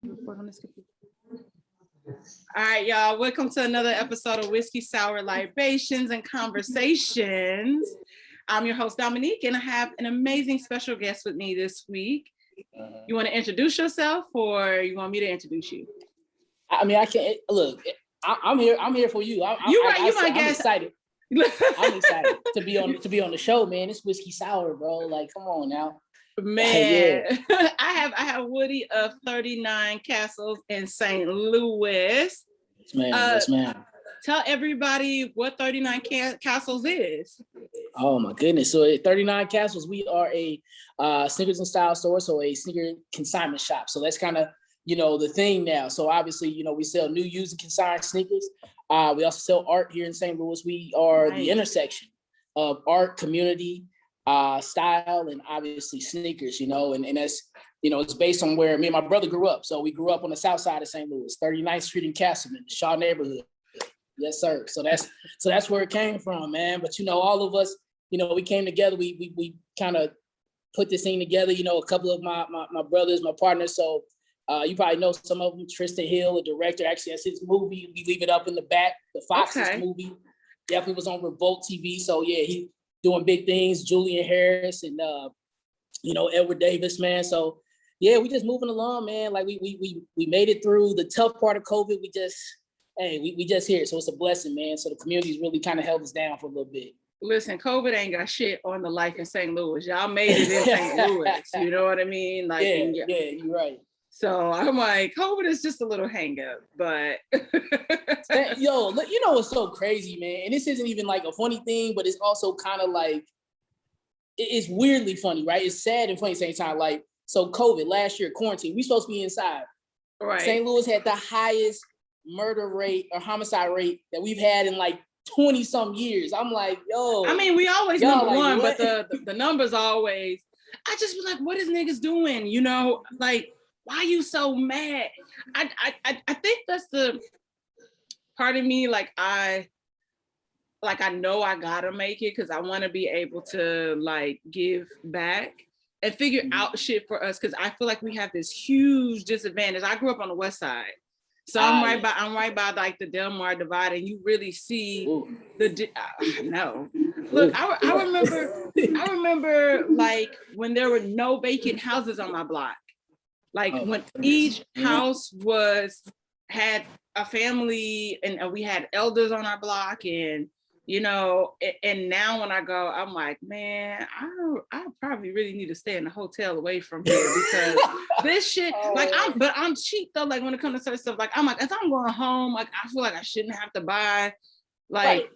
Report on this computer. All right, y'all. Welcome to another episode of Whiskey Sour Libations and Conversations. I'm your host, Dominique, and I have an amazing special guest with me this week. You want to introduce yourself, or you want me to introduce you? I mean, I can't look. I'm here. I'm here for you. You're right. You my guest. I'm excited. I'm excited to be on the show, man. It's Whiskey Sour, bro. Like, come on now. Man, yeah. I have Woody of 39 Castles in St. Louis. Yes, ma'am. Yes, ma'am. Tell everybody what 39 Castles is. Oh my goodness! So at 39 Castles, we are a sneakers and style store, so a sneaker consignment shop. So that's kind of the thing now. So obviously, we sell new, used, and consigned sneakers. We also sell art here in St. Louis. We are the intersection of art, community, style, and obviously sneakers, and that's, it's based on where me and my brother grew up. So we grew up on the south side of St. Louis, 39th Street in Castleman, the Shaw neighborhood. Yes, sir. So that's where it came from, man. But all of us, we came together. We kind of put this thing together. A couple of my brothers, my partners. So you probably know some of them. Tristan Hill, a director. Actually, that's his movie. We leave it up in the back. The Fox's movie definitely was on Revolt TV. So yeah, he doing big things. Julian Harris and Edward Davis, man. So yeah, we just moving along, man. Like we made it through the tough part of COVID. We just here. So it's a blessing, man. So the community's really kind of held us down for a little bit. Listen, COVID ain't got shit on the life in St. Louis. Y'all made it in St. Louis. You know what I mean? Like, yeah, you're right. So I'm like, COVID is just a little hang up, but yo, what's so crazy, man? And this isn't even like a funny thing, but it's also kind of like, it's weirdly funny, right? It's sad and funny at the same time. Like, so COVID last year, quarantine, we supposed to be inside. Right. St. Louis had the highest murder rate or homicide rate that we've had in like 20 some years. I'm like, yo. I mean, we always number like, one, what? But the numbers always, I just was like, what is niggas doing? Like, why are you so mad? I think that's the part of me, like I know I gotta make it because I want to be able to like give back and figure out shit for us, because I feel like we have this huge disadvantage. I grew up on the west side. So I'm right by like the Del Mar divide, and you really see no. Look, I remember like when there were no vacant houses on my block. Like when each house had a family, and we had elders on our block, and and now when I go, I'm like, man, I probably really need to stay in a hotel away from here, because this shit, like I'm cheap though. Like when it comes to certain stuff, like I'm like, if I'm going home, like I feel like I shouldn't have to buy, like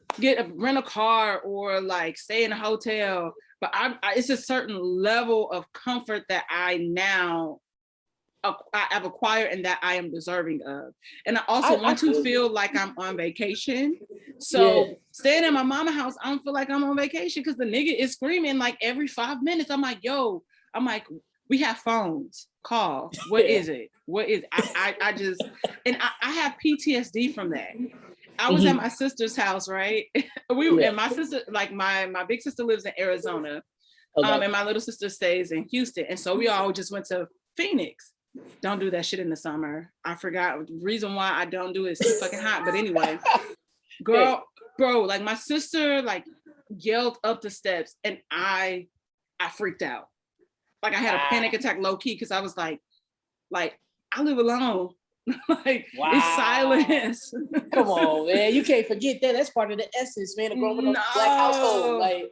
rent a car or like stay in a hotel. But it's a certain level of comfort that I've acquired and that I am deserving of. And I also want to feel like I'm on vacation. So staying at my mama's house, I don't feel like I'm on vacation, because the nigga is screaming like every 5 minutes. I'm like, we have phones, call. What is it? What is it? I just, and I have PTSD from that. I was at my sister's house, right? And my sister, like my big sister lives in Arizona. And my little sister stays in Houston. And so we all just went to Phoenix. Don't do that shit in the summer. I forgot the reason why I don't do it. It's too fucking hot. But anyway, bro, like my sister like yelled up the steps, and I freaked out. Like I had a panic attack low key, because I was like I live alone. Like it's silence. Come on, man. You can't forget that. That's part of the essence, man, of growing up in a black household. Like,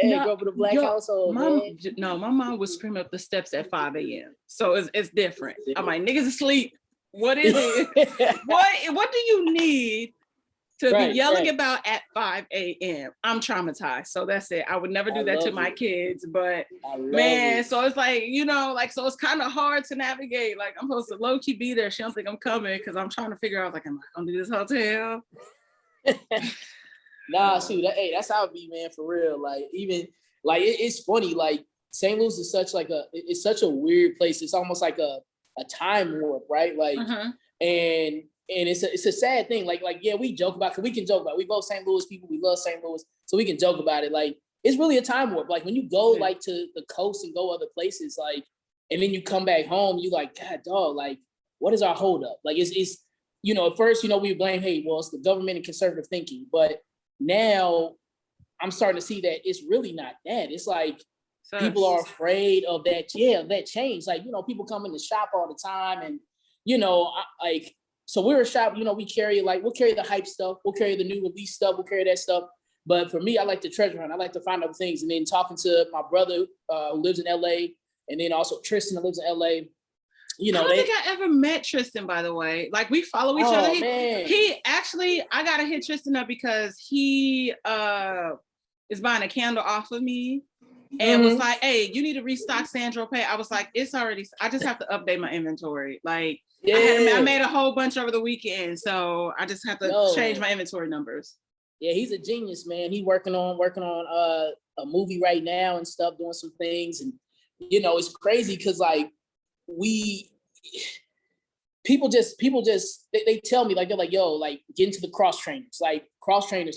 grow up in a black household. My mom would scream up the steps at 5 a.m. So it's different. I'm like, niggas asleep. What is it? What do you need to be yelling about at 5 a.m.? I'm traumatized. So that's it. I would never do that to my kids. But man, so it's like, so it's kind of hard to navigate. Like I'm supposed to low key be there. She don't think I'm coming, because I'm trying to figure out, like, am I gonna do this hotel? Nah, shoot, that's how it be, man, for real. Like, even, like, it's funny, like, St. Louis is it's such a weird place. It's almost like a time warp, right? Like, and it's a sad thing. Like, yeah, we joke about, because we can joke about it. We both St. Louis people, we love St. Louis, so we can joke about it. Like, it's really a time warp. Like, when you go, like, to the coast and go other places, like, and then you come back home, you like, God, dog, like, what is our holdup? Like, it's you know, at first, you know, we blame, hey, well, it's the government and conservative thinking. But now I'm starting to see that it's really not that. It's like people are afraid of that, that change. Like, you know, people come in the shop all the time and, you know, like, so we're a shop, you know, we'll carry the hype stuff, we'll carry the new release stuff, we'll carry that stuff. But for me, I like to treasure hunt. I like to find other things. And then talking to my brother who lives in LA, and then also Tristan who lives in LA. You know, I don't think I ever met Tristan, by the way. Like, we follow each other. He actually, I gotta hit Tristan up because he is buying a candle off of me and was like, hey, you need to restock Sandro Pay. I was like, it's already, I just have to update my inventory. Like, I made a whole bunch over the weekend, so I just have to change my inventory numbers. Yeah, he's a genius, man. He's working on a movie right now and stuff, doing some things. And, you know, it's crazy because, like, people just they tell me, like, they're like, yo, like, get into the cross trainers,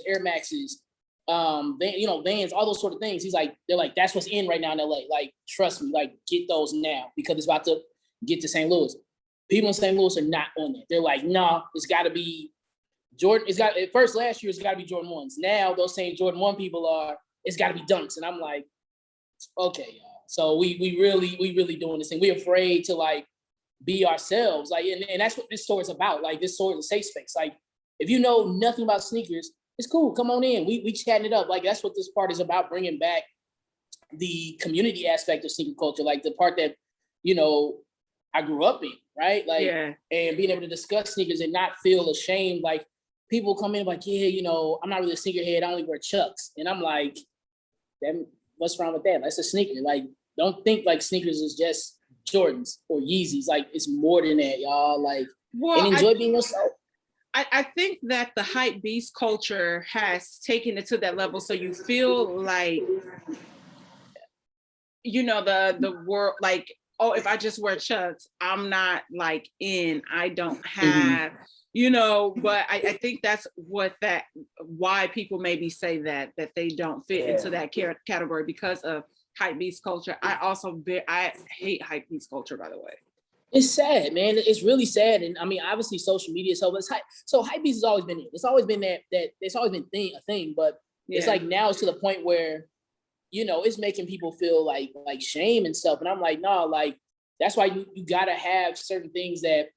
Air Maxes, Vans, all those sort of things. He's like, they're like, that's what's in right now in LA. Like, trust me, like, get those now because it's about to get to St. Louis. People in St. Louis are not on it. They're like, nah, it's got to be Jordan. At first last year, it's got to be Jordan 1s. Now those same Jordan 1 people it's got to be Dunks. And I'm like, okay, y'all. So we really doing this thing. We're afraid to, like, be ourselves. Like, and that's what this store is about. Like, this store is a safe space. Like, if you know nothing about sneakers, it's cool. Come on in. We chatting it up. Like, that's what this part is about, bringing back the community aspect of sneaker culture. Like, the part that, you know, I grew up in, right? Like, and being able to discuss sneakers and not feel ashamed. Like, people come in like, yeah, you know, I'm not really a sneakerhead. I only wear Chucks. And I'm like, what's wrong with that? That's a sneaker. Like, don't think like sneakers is just Jordans or Yeezys. Like, it's more than that, y'all. Like, and enjoy being yourself. I think that the HypeBeast culture has taken it to that level. So you feel like, you know, the world, like, oh, if I just wear Chucks, I'm not like I don't have, you know, but I think that's why people maybe say that they don't fit into that category because of HypeBeast culture. I hate HypeBeast culture, by the way. It's sad, man. It's really sad. And I mean, obviously social media is helping. So HypeBeast has always been it. It's always been that it's always been a thing, but it's like now it's to the point where, you know, it's making people feel like shame and stuff. And I'm like, no, like, that's why you gotta have certain things that,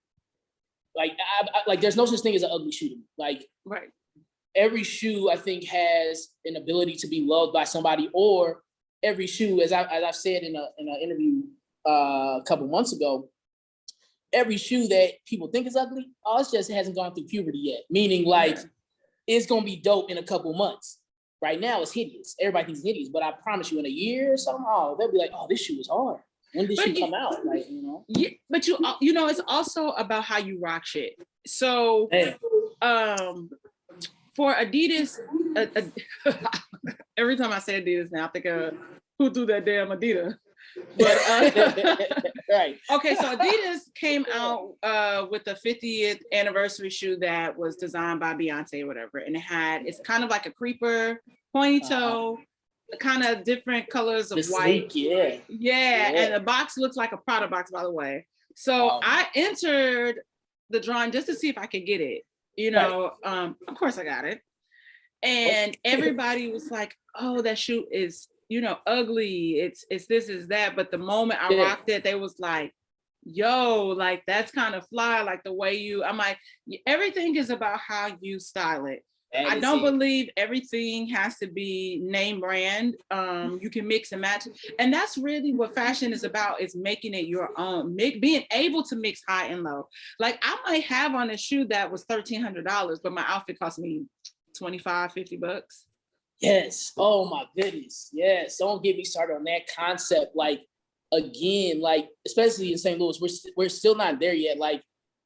like, like, there's no such thing as an ugly shoe to me. Like, every shoe I think has an ability to be loved by somebody, or every shoe, as I've said in an interview a couple months ago, every shoe that people think is ugly, it just hasn't gone through puberty yet. Meaning, like, it's gonna be dope in a couple months. Right now, it's hideous. Everybody thinks it's hideous, but I promise you, in a year or something, they'll be like, oh, this shoe is hard. When did she come out? Like, you know. Yeah, but you know, it's also about how you rock shit. So, for Adidas, every time I say Adidas now, I think of who threw that damn Adidas. But right. Okay, so Adidas came out with the 50th anniversary shoe that was designed by Beyonce or whatever, and it's kind of like a creeper, pointy toe, kind of different colors of white. And the box looks like a Prada box, by the way. So I entered the drawing just to see if I could get it. You know, of course I got it. And everybody was like, oh, that shoe is, you know, ugly. It's this, is that. But the moment I rocked it, they was like, yo, like, that's kind of fly. Like, the way I'm like, everything is about how you style it. I don't believe everything has to be name brand. You can mix and match. And that's really what fashion is about, is making it your own, being able to mix high and low. Like, I might have on a shoe that was $1,300, but my outfit cost me $25-$50. Yes. Oh my goodness. Yes. Don't get me started on that concept. Like, again, like, especially in St. Louis, we're still not there yet. Like,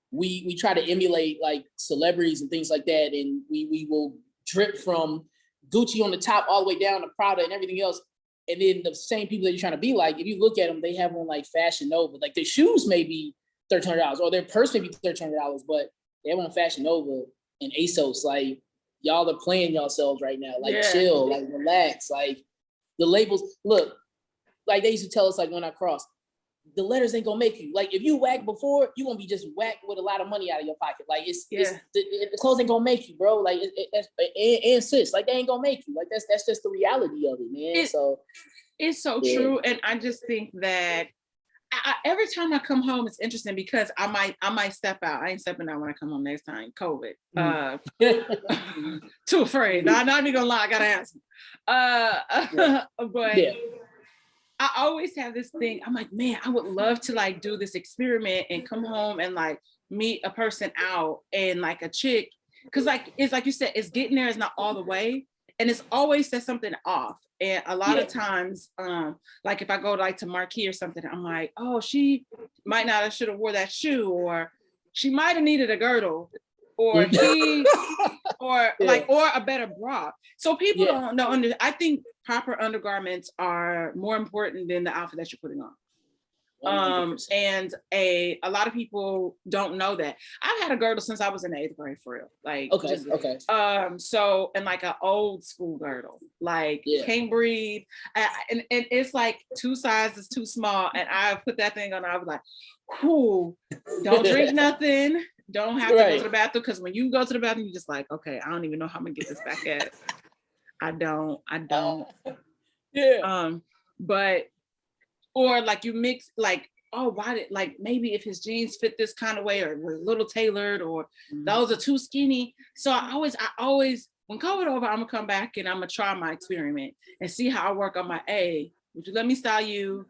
we try to emulate like celebrities and things like that, and we will drip from Gucci on the top all the way down to Prada and everything else. And then the same people that you're trying to be like, if you look at them, they have on like Fashion Nova. Like, their shoes may be $1,300, or their purse may be $1,300, but they have on Fashion Nova and ASOS. Like, y'all are playing yourselves right now. Like, chill, like, relax. Like, the labels, look, like they used to tell us, like, when I crossed, the letters ain't gonna make you. Like if you whack before, you gonna be just whacked with a lot of money out of your pocket. Like it's the clothes ain't gonna make you, bro. Like and sis, like they ain't gonna make you. Like that's just the reality of it, man. It's so true, and I just think that every time I come home, it's interesting because I might step out. I ain't stepping out when I come home next time. COVID. Too afraid. Not even gonna lie. I gotta ask. But I always have this thing. I'm like, man, I would love to like do this experiment and come home and like meet a person out and like a chick, because like it's like you said, it's getting there. It's not all the way, and it's always says something off. And a lot of times, like if I go like to Marquee or something, I'm like, oh, she might not have should have wore that shoe, or she might have needed a girdle, or or a better bra. So people don't know. I think proper undergarments are more important than the outfit that you're putting on. 100%. And a lot of people don't know that. I've had a girdle since I was in 8th grade, for real. Like so, and like an old school girdle, like can't breathe, and it's like 2 sizes too small, and I put that thing on. I was like, whoo, don't drink nothing, don't have to go to the bathroom, because when you go to the bathroom, you're just like, okay, I don't even know how I'm gonna get this back at. I don't. But or like you mix like, oh, why did, like maybe if his jeans fit this kind of way or were a little tailored, or those are too skinny. So I always when COVID over, I'm gonna come back and I'm gonna try my experiment and see how I work on my would you let me style you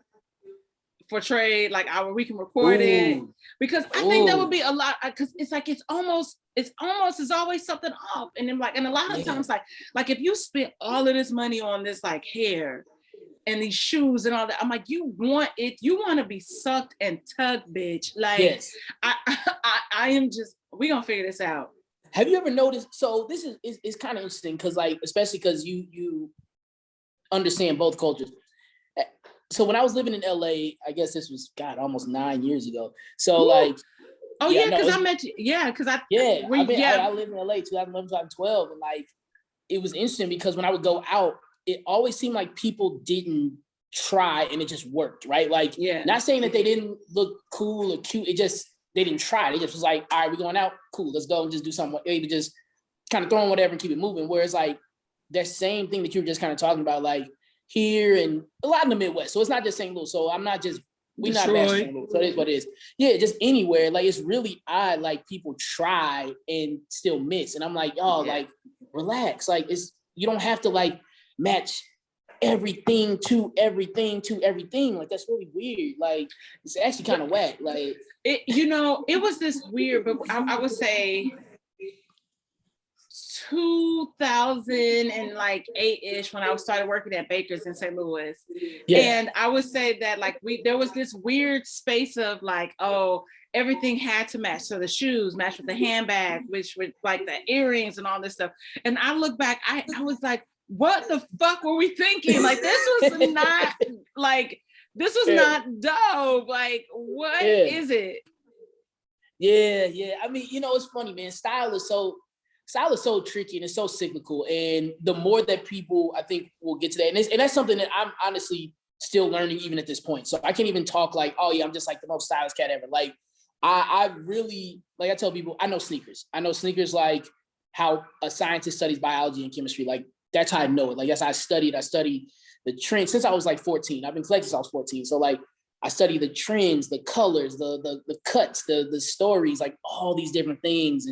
for trade, like we can record it, because I think that would be a lot, because it's like it's almost always something off. And then like, and a lot of times like if you spent all of this money on this like hair and these shoes and all that, I'm like, you want to be sucked and tugged, bitch. Like I am just, we gonna figure this out. Have you ever noticed? So this is kind of interesting, because like, especially because you understand both cultures. So when I was living in LA, I guess this was almost 9 years ago. So like, because I met you. Yeah, because I lived in LA 2011, 2012, and like it was interesting because when I would go out, it always seemed like people didn't try and it just worked, right? Like, not saying that they didn't look cool or cute. It just, they didn't try. They just was like, all right, we're going out. Cool. Let's go and just do something. Maybe just kind of throwing whatever and keep it moving. Whereas like that same thing that you were just kind of talking about, like here and a lot in the Midwest. So it's not just St. Louis. So we're not bashing St. Louis. So it is what it is. Yeah, just anywhere. Like it's really odd. Like people try and still miss. And I'm like, y'all, like relax. Like you don't have to like match everything to everything. Like that's really weird. Like it's actually kind of whack. Like it was this weird, but I would say 2008-ish when I started working at Baker's in St. Louis. And I would say that like there was this weird space of like, oh, everything had to match. So the shoes matched with the handbag, which with like the earrings and all this stuff. And I look back, I was like, what the fuck were we thinking? Like this was not like, this was not dope. Like what is it? Yeah. I mean, it's funny, man. Style is so tricky and it's so cyclical. And the more that people, I think, will get to that, and that's something that I'm honestly still learning even at this point. So I can't even talk like, oh yeah, I'm just like the most stylish cat ever. Like I really, like I tell people, I know sneakers like how a scientist studies biology and chemistry. Like that's how I know it. Like that's how I studied the trends since I was like 14. I've been collecting since I was 14. So like I study the trends, the colors, the cuts, the stories, like all these different things.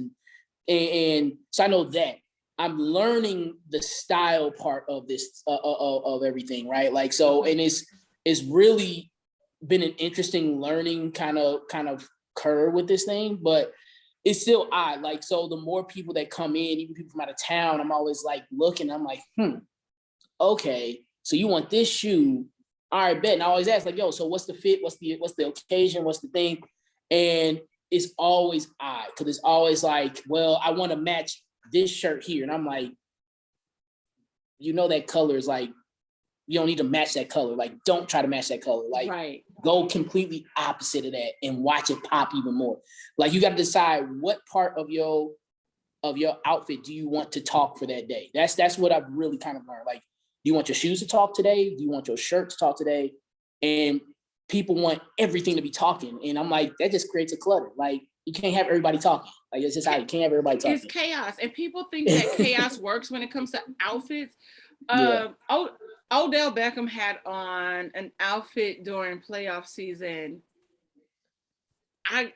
And so I know that I'm learning the style part of this, of everything. Right. Like, so, and it's really been an interesting learning kind of curve with this thing, but it's still odd. Like, so the more people that come in, even people from out of town, I'm always like looking, I'm like, okay, so you want this shoe. All right, bet. And I always ask like, yo, so what's the fit? What's the occasion? What's the thing? And it's always odd because it's always like, well, I want to match this shirt here. And I'm like, that color is like, you don't need to match that color. Like, don't try to match that color. Like, go completely opposite of that and watch it pop even more. Like, you got to decide what part of your outfit do you want to talk for that day. That's what I've really kind of learned. Like, do you want your shoes to talk today? Do you want your shirt to talk today? And people want everything to be talking. And I'm like, that just creates a clutter. Like, you can't have everybody talking. Like, it's just how you can't have everybody talking. It's chaos. And people think that chaos works when it comes to outfits. Odell Beckham had on an outfit during playoff season. I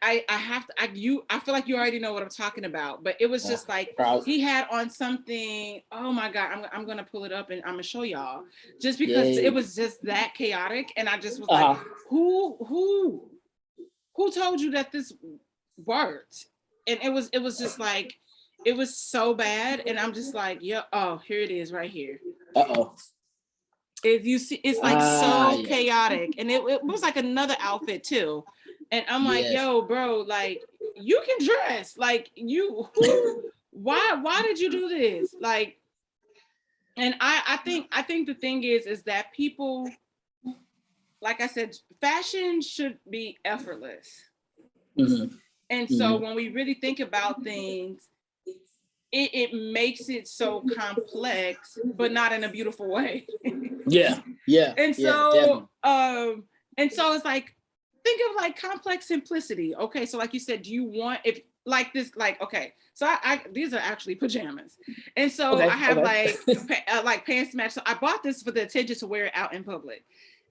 feel like you already know what I'm talking about, but it was just like he had on something. Oh my God, I'm gonna pull it up and I'm gonna show y'all, just because it was just that chaotic, and I just was like, who told you that this worked? And it was just like, it was so bad, and I'm just like, yeah, oh, here it is right here. If you see, it's like so chaotic, and it was like another outfit too. And I'm like, yo, bro, like, you can dress. Like, why did you do this? Like, and I think the thing is that people, like I said, fashion should be effortless. Mm-hmm. And so when we really think about things, it makes it so complex, but not in a beautiful way. And so, it's like, think of like complex simplicity. Okay, so like you said, do you want, if like this, like, okay, so I these are actually pajamas, and so I have like pants to match. So I bought this for the intention to wear it out in public.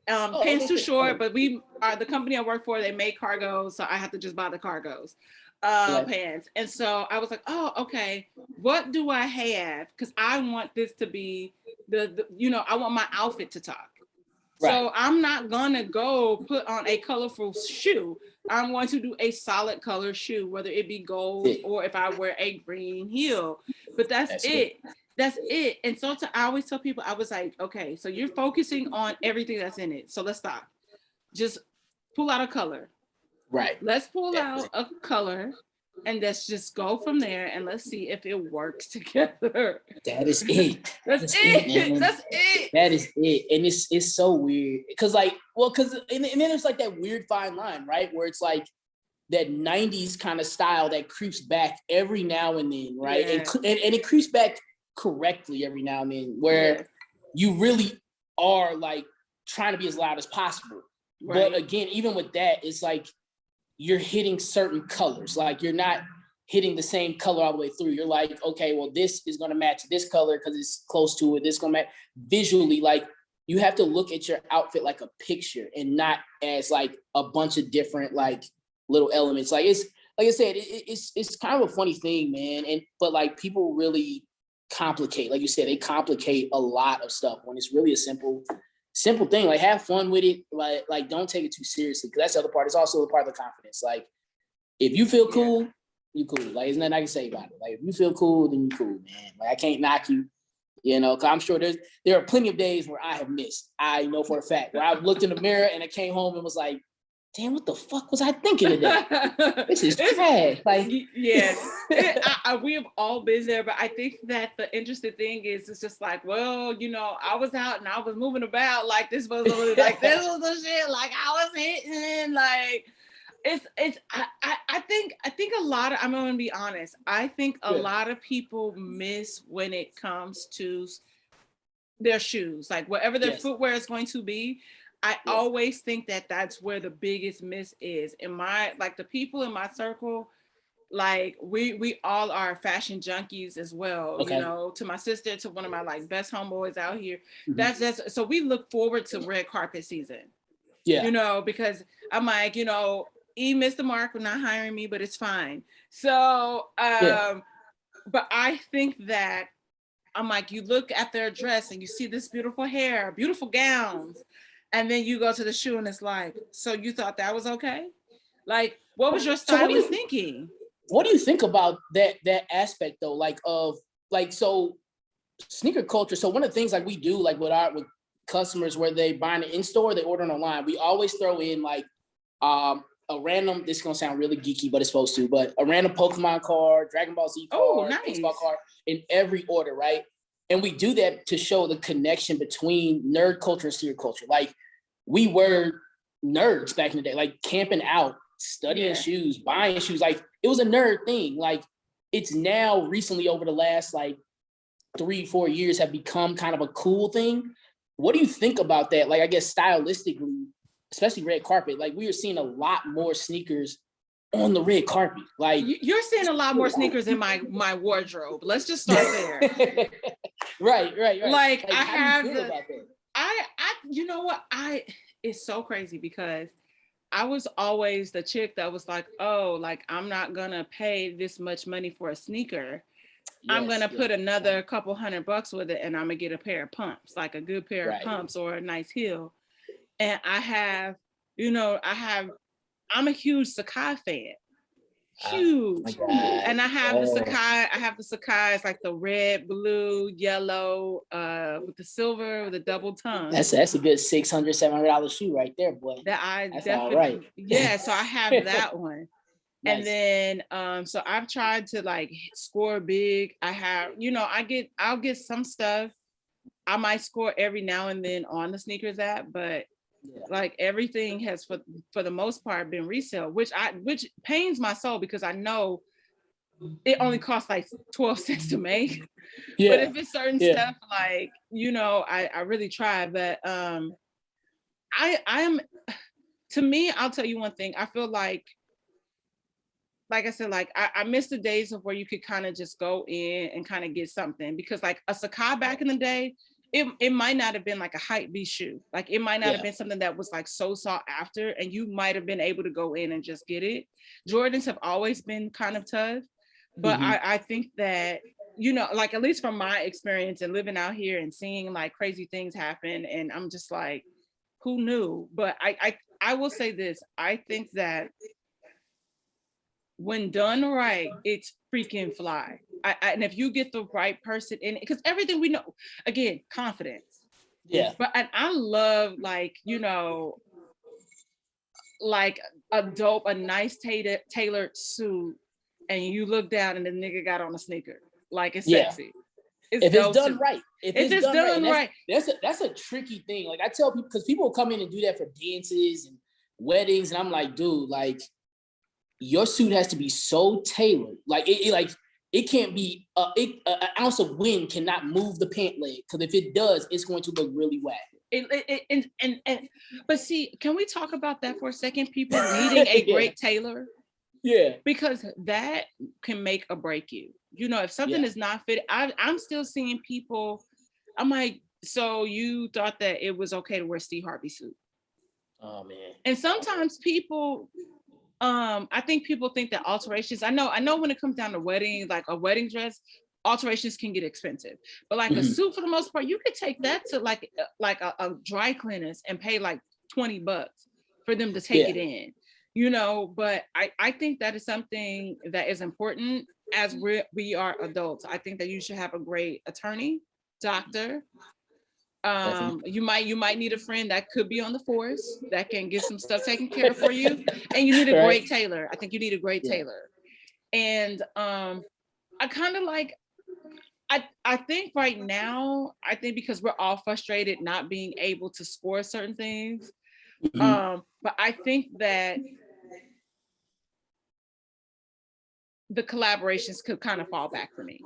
Pants too short, but we are the company I work for. They make cargos, so I have to just buy the cargos pants. And so I was like, oh, okay, what do I have? Because I want this to be the I want my outfit to talk. Right. So I'm not gonna go put on a colorful shoe. I'm going to do a solid color shoe, whether it be gold or if I wear a green heel. But that's it. That's it. And so I always tell people, I was like, okay, so you're focusing on everything that's in it. So let's stop. Just pull out a color. Right. Let's pull out a color. And let's just go from there, and let's see if it works together. That is it. That's it. That's it. That is it. And it's so weird. Because and then there's like that weird fine line, right? Where it's like that 90s kind of style that creeps back every now and then, right? Yeah. And it creeps back correctly every now and then, where you really are like trying to be as loud as possible. Right. But again, even with that, it's like, you're hitting certain colors. Like, you're not hitting the same color all the way through. You're like, okay, well, this is going to match this color because it's close to it. This is going to match visually. Like, you have to look at your outfit like a picture and not as like a bunch of different like little elements. Like, it's like I said, it's kind of a funny thing, man. But like, people really complicate, like you said, they complicate a lot of stuff when it's really a simple thing. Like, have fun with it. Like don't take it too seriously, because that's the other part. It's also a part of the confidence. Like, if you feel cool, you cool. Like, there's nothing I can say about it. Like, if you feel cool, then you cool, man. Like, I can't knock you, because I'm sure there are plenty of days where I have missed. I know for a fact where I looked in the mirror and I came home and was like, damn, what the fuck was I thinking today? This is trash. Like, we have all been there, but I think that the interesting thing is, it's just like, well, I was out and I was moving about, like, this was like, this was the shit, like, I was hitting, like, I think a lot of, I'm gonna be honest, I think a lot of people miss when it comes to their shoes, like whatever their footwear is going to be. I always think that that's where the biggest miss is. In my, like, the people in my circle, like, we all are fashion junkies as well, to my sister, to one of my like best homeboys out here. Mm-hmm. That's so we look forward to red carpet season. Yeah. Because I'm like, he missed the mark for not hiring me, but it's fine. So but I think that I'm like, you look at their dress and you see this beautiful hair, beautiful gowns. And then you go to the shoe and it's like, so you thought that was okay? Like, what was your stylist thinking? What do you think about that aspect though? Like, so sneaker culture. So one of the things like we do, like with customers, where they buy it in store, they order it online. We always throw in like a random, this is gonna sound really geeky, but it's supposed to, but a random Pokemon card, Dragon Ball Z card, baseball card in every order, right? And we do that to show the connection between nerd culture and sneaker culture. Like, we were nerds back in the day, like camping out, studying shoes, buying shoes. Like, it was a nerd thing. Like, it's now recently, over the last like 3-4 years, have become kind of a cool thing. What do you think about that? Like, I guess stylistically, especially red carpet, like we are seeing a lot more sneakers on the red carpet. Like you're seeing a lot more sneakers in my wardrobe. Let's just start there. Right. Like I how have do you feel about that? I you know what, it's so crazy because I was always the chick that was like, oh, like I'm not gonna pay this much money for a sneaker. I'm gonna put another couple $100 with it and I'm gonna get a pair of pumps, like a good pair of pumps or a nice heel. And I'm a huge Sakai fan. Huge. And I have the Sakai, it's like the red, blue, yellow, with the silver, with the double tongue. That's a good $600-$700 shoe right there, boy. That's definitely all right. Yeah, so I have that one. Nice. And then so I've tried to like score big. I have, I'll get some stuff. I might score every now and then on the sneakers app, but like everything has for the most part been resale, which pains my soul because I know it only costs like 12 cents to make. Yeah. But if it's certain stuff, like, I really try. But I am, to me, I'll tell you one thing. I feel like I said, like I miss the days of where you could kind of just go in and kind of get something, because like a Sakai back in the day, it might not have been like a HypeBeast shoe. Like it might not have been something that was like so sought after, and you might have been able to go in and just get it. Jordans have always been kind of tough, but I think that, like at least from my experience and living out here and seeing like crazy things happen, and I'm just like, who knew? But I will say this, I think that when done right, it's freaking fly. And if you get the right person in it, because everything we know, again, confidence. Yeah. But I love like, like a nice tailored suit, and you look down and the nigga got on a sneaker. Like it's sexy. If it's done right. If it's done right. That's a tricky thing. Like I tell people, because people come in and do that for dances and weddings, and I'm like, dude, like, your suit has to be so tailored. Like it can't be an ounce of wind cannot move the pant leg, because if it does, it's going to look really whack. But see, can we talk about that for a second? People needing a great tailor. Yeah, because that can make or break you. If something is not fit, I'm still seeing people. I'm like, so you thought that it was okay to wear Steve Harvey suit? Oh man! And sometimes people. I think people think that alterations, I know when it comes down to wedding, like a wedding dress, alterations can get expensive. But like a suit, for the most part, you could take that to like a dry cleaners and pay like $20 for them to take it in, but I think that is something that is important as we are adults. I think that you should have a great attorney, doctor. You might need a friend that could be on the force that can get some stuff taken care of for you, and you need a great tailor. I think you need a great tailor. And I kind of like, I think right now, because we're all frustrated not being able to score certain things, but I think that the collaborations could kind of fall back for me.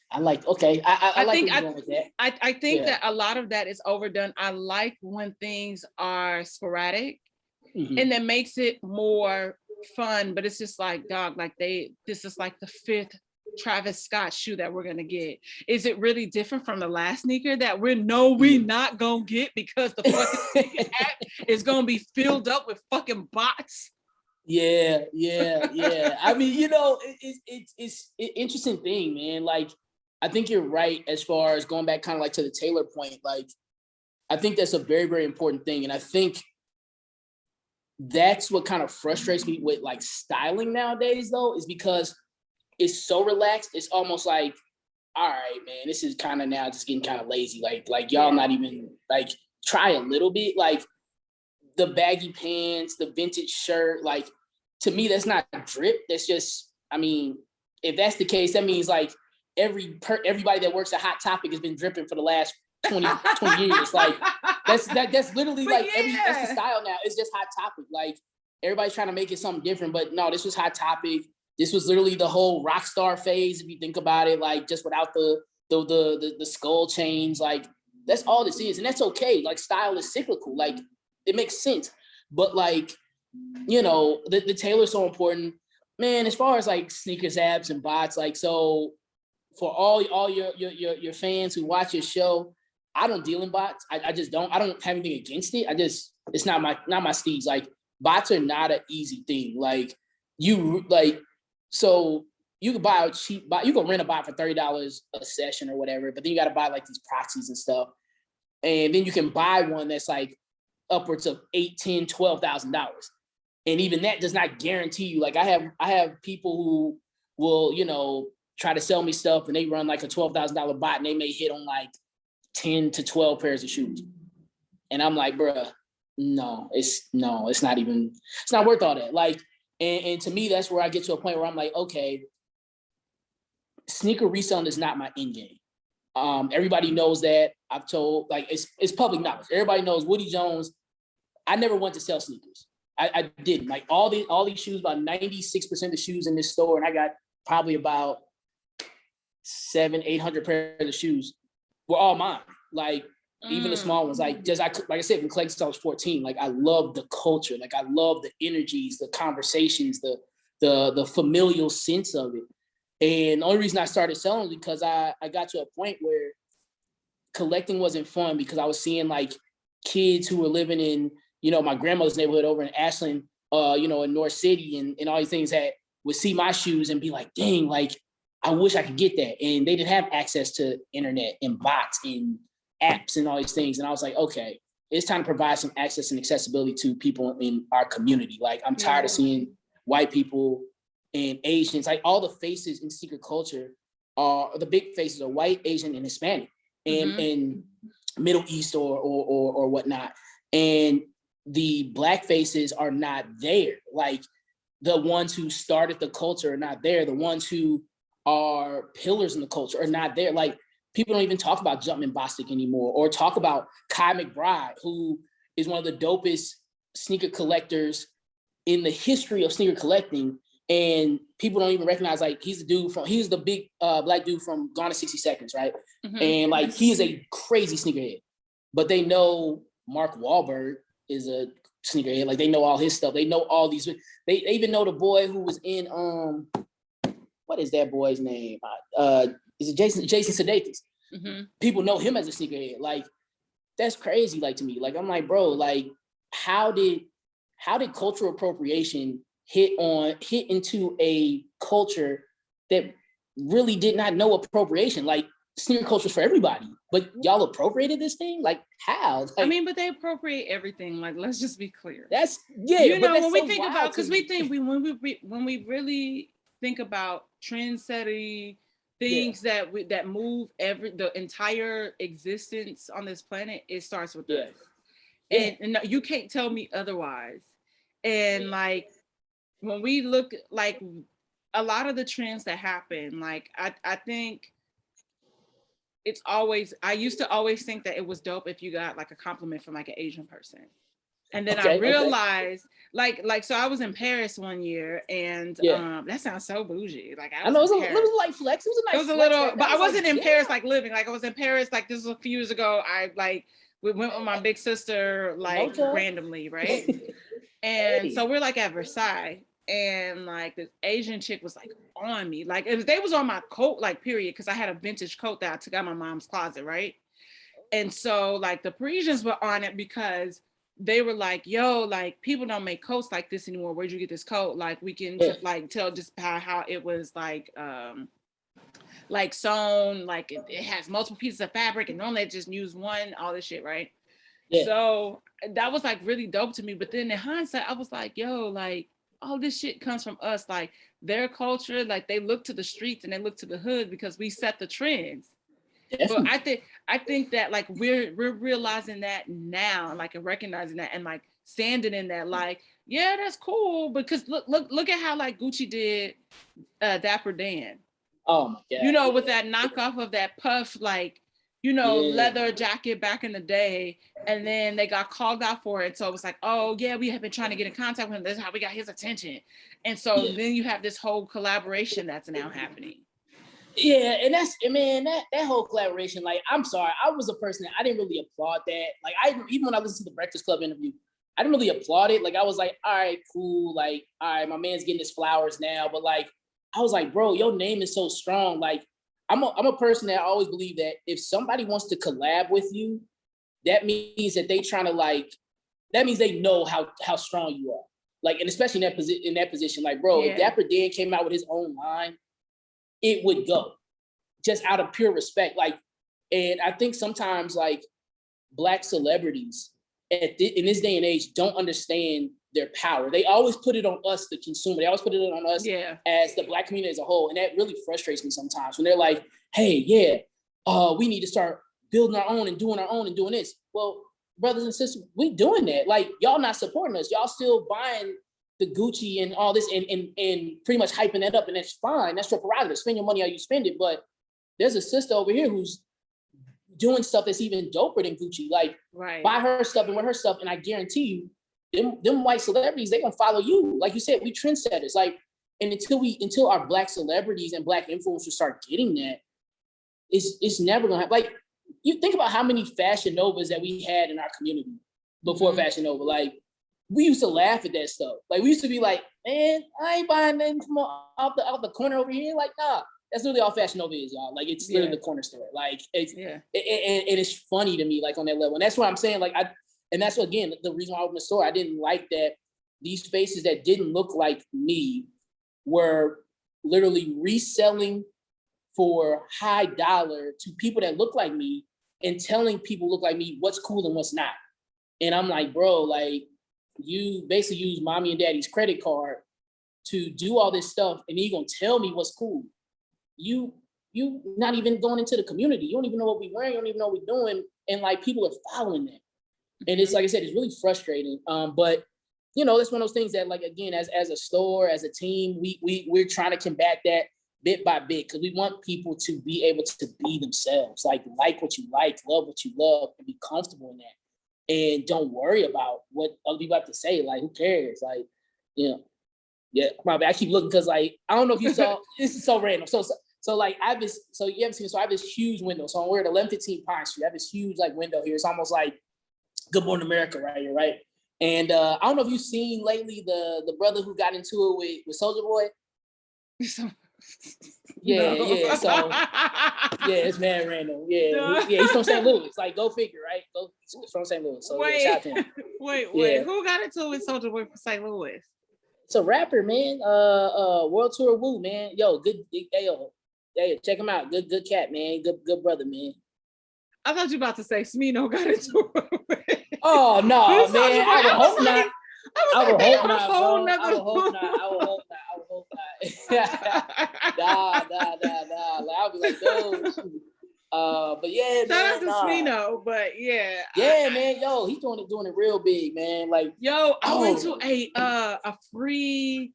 I like, okay. I like where you're going with that. I think that a lot of that is overdone. I like when things are sporadic, and that makes it more fun, but it's just like, dog, like this is like the 5th Travis Scott shoe that we're gonna get. Is it really different from the last sneaker that we not gonna get because the fucking app is gonna be filled up with fucking bots? Yeah. I mean, it's an interesting thing, man. Like, I think you're right as far as going back kind of like to the tailor point. Like, I think that's a very, very important thing. And I think that's what kind of frustrates me with like styling nowadays, though, is because it's so relaxed. It's almost like, all right, man, this is kind of now just getting kind of lazy. Like y'all not even like try a little bit. Like the baggy pants, the vintage shirt, like, to me, that's not drip. That's just, I mean, if that's the case, that means like everybody that works at Hot Topic has been dripping for the last 20 years. Like that's literally like that's the style now. It's just Hot Topic. Like everybody's trying to make it something different, but no, this was Hot Topic. This was literally the whole rock star phase, if you think about it, like just without the skull chains. Like that's all this is, and that's okay. Like style is cyclical. Like it makes sense. But like, you know, the tailor's so important, man. As far as like sneakers apps and bots, like, so for all your fans who watch your show, I don't deal in bots. I just don't. I don't have anything against it. It's not my steez. Like, bots are not an easy thing. Like, so you can buy a cheap bot. You can rent a bot for $30 a session or whatever, but then you got to buy like these proxies and stuff. And then you can buy one that's like upwards of $8,000, $10,000, $12,000. And even that does not guarantee you. Like, I have people who will, you know, try to sell me stuff and they run like a $12,000 bot and they may hit on like 10 to 12 pairs of shoes. And I'm like, bruh, it's not worth all that. Like, and to me, that's where I get to a point where I'm like, okay, sneaker reselling is not my end game. Everybody knows that. I've told, like, it's public knowledge. Everybody knows Woody Jones. I never went to sell sneakers. I didn't. Like, all these shoes, about 96% of the shoes in this store, and I got probably about 700-800 pairs of shoes, were all mine. Like, even the small ones. Like, like I said, when Clayton I was 14, like, I love the culture. Like, I love the energies, the conversations, the familial sense of it. And the only reason I started selling was because I got to a point where collecting wasn't fun, because I was seeing like kids who were living in, you know, my grandmother's neighborhood over in Ashland, you know, in North City and all these things, that would see my shoes and be like, dang, like, I wish I could get that. And they didn't have access to internet and bots and apps and all these things. And I was like, okay, it's time to provide some access and accessibility to people in our community. Like, I'm tired of seeing white people and Asians, like, all the faces in sneaker culture the big faces are white, Asian, and Hispanic, and Middle East or whatnot. And the black faces are not there. Like, the ones who started the culture are not there. The ones who are pillars in the culture are not there. Like, people don't even talk about Jumpman Bostic anymore, or talk about Kai McBride, who is one of the dopest sneaker collectors in the history of sneaker collecting. And people don't even recognize, like, he's the big black dude from Gone in 60 Seconds, right? And like, he is a crazy sneakerhead. But they know Mark Wahlberg is a sneakerhead. Like, they know all his stuff. They know all these. They even know the boy who was in what is that boy's name? Is it Jason Sudeikis? People know him as a sneakerhead. Like, that's crazy. Like, to me, like, I'm like, bro, like, how did cultural appropriation hit into a culture that really did not know appropriation? Like, sneaker culture is for everybody, but y'all appropriated this thing? Like, how? Like, I mean, but they appropriate everything. Like, let's just be clear. That's you know, when we think about, because we think when we really think about trend-setting things that move the entire existence on this planet, it starts with us. And you can't tell me otherwise. And like, when we look, like, a lot of the trends that happen, like, I think it's always, I used to always think that it was dope if you got like a compliment from like an Asian person. And then I realized, like, so I was in Paris one year, and that sounds so bougie. Like, I know it was a light flex. It was a nice. It was a little, but I wasn't in Paris like living. Like, I was in Paris, like, this was a few years ago. We went with my big sister, like, randomly, right? And so we're like at Versailles, and like, this Asian chick was like on me, like, they was on my coat, like, period, because I had a vintage coat that I took out of my mom's closet, right? And so like, the Parisians were on it because they were like, yo, like, people don't make coats like this anymore. Where'd you get this coat? Like, we can like tell just how it was like sewn, like, it has multiple pieces of fabric, and normally they just use one, all this shit, right? So that was like really dope to me. But then in hindsight, I was like, yo, like, all this shit comes from us. Like, their culture, like, they look to the streets and they look to the hood because we set the trends. But I think that, like, we're realizing that now, like, and recognizing that, and like standing in that, like, yeah, that's cool, because look at how like Gucci did Dapper Dan. Oh my God. You know, with that knockoff of that puff, like, you know, leather jacket back in the day, and then they got called out for it. So it was like, oh yeah, we have been trying to get in contact with him. This is how we got his attention. And so then you have this whole collaboration that's now happening. Yeah, and that whole collaboration, like, I'm sorry, I was a person that I didn't really applaud that. Like, even when I listened to the Breakfast Club interview, I didn't really applaud it. Like, I was like, all right, cool. Like, all right, my man's getting his flowers now. But like, I was like, bro, your name is so strong. Like, I'm a person that I always believe that if somebody wants to collab with you, that means that they trying to like, that means they know how strong you are. Like, and especially in that position, like, bro, if Dapper Dan came out with his own line, it would go just out of pure respect. Like, and I think sometimes like Black celebrities in this day and age don't understand their power. They always put it on us, the consumer. They always put it on us as the Black community as a whole. And that really frustrates me sometimes when they're like, hey, we need to start building our own and doing our own and doing this. Well, brothers and sisters, we doing that. Like, y'all not supporting us. Y'all still buying the Gucci and all this and pretty much hyping that up. And that's fine. That's your prerogative. Spend your money how you spend it. But there's a sister over here who's doing stuff that's even doper than Gucci. Like, buy her stuff and wear her stuff. And I guarantee you, them white celebrities, they're gonna follow you. Like you said, we trendsetters. Like, and until our Black celebrities and Black influencers start getting that, it's never gonna happen. Like, you think about how many Fashion Novas that we had in our community before Fashion Nova. Like, we used to laugh at that stuff. Like, we used to be like, man, I ain't buying nothing from out the corner over here. Like, nah, that's literally all Fashion Nova is, y'all. Like, it's literally the corner store. Like, it's and it's funny to me, like, on that level. And that's what I'm saying. Like, and that's what, again, the reason why I opened the store. I didn't like that these faces that didn't look like me were literally reselling for high dollar to people that look like me and telling people look like me what's cool and what's not. And I'm like, bro, like, you basically use mommy and daddy's credit card to do all this stuff, and then you're gonna tell me what's cool. You not even going into the community. You don't even know what we're wearing. You don't even know what we're doing. And like, people are following that. And it's like I said, it's really frustrating. But you know, that's one of those things that, like, again, as a store, as a team, we're trying to combat that bit by bit, because we want people to be able to be themselves, like what you like, love what you love, and be comfortable in that. And don't worry about what other people have to say. Like, who cares? Like, you know, I keep looking because, like, I don't know if you saw, this is so random. So like, I have this, so you haven't seen, so I have this huge window. So we're at 1115 Pine Street. I have this huge like window here. It's almost like Good Morning America right here, right? And I don't know if you've seen lately the brother who got into it with Soulja Boy. Yeah. So it's mad random. He's from St. Louis. Like, go figure, right? He's from St. Louis. So shout out to him. Wait. Who got into it with Soulja Boy from St. Louis? It's a rapper, man. World Tour Woo, man. Yo, good. Hey, check him out. Good cat, man. Good brother, man. I thought you were about to say Smino got into it. Oh no, man! I would hope not. I would hope not, bro. I would hope not. Nah. Like, I'll be like, yo. But yeah, shout out to Smino, but yeah. Yeah, man. Yo, he's doing it real big, man. Like, I went to a free,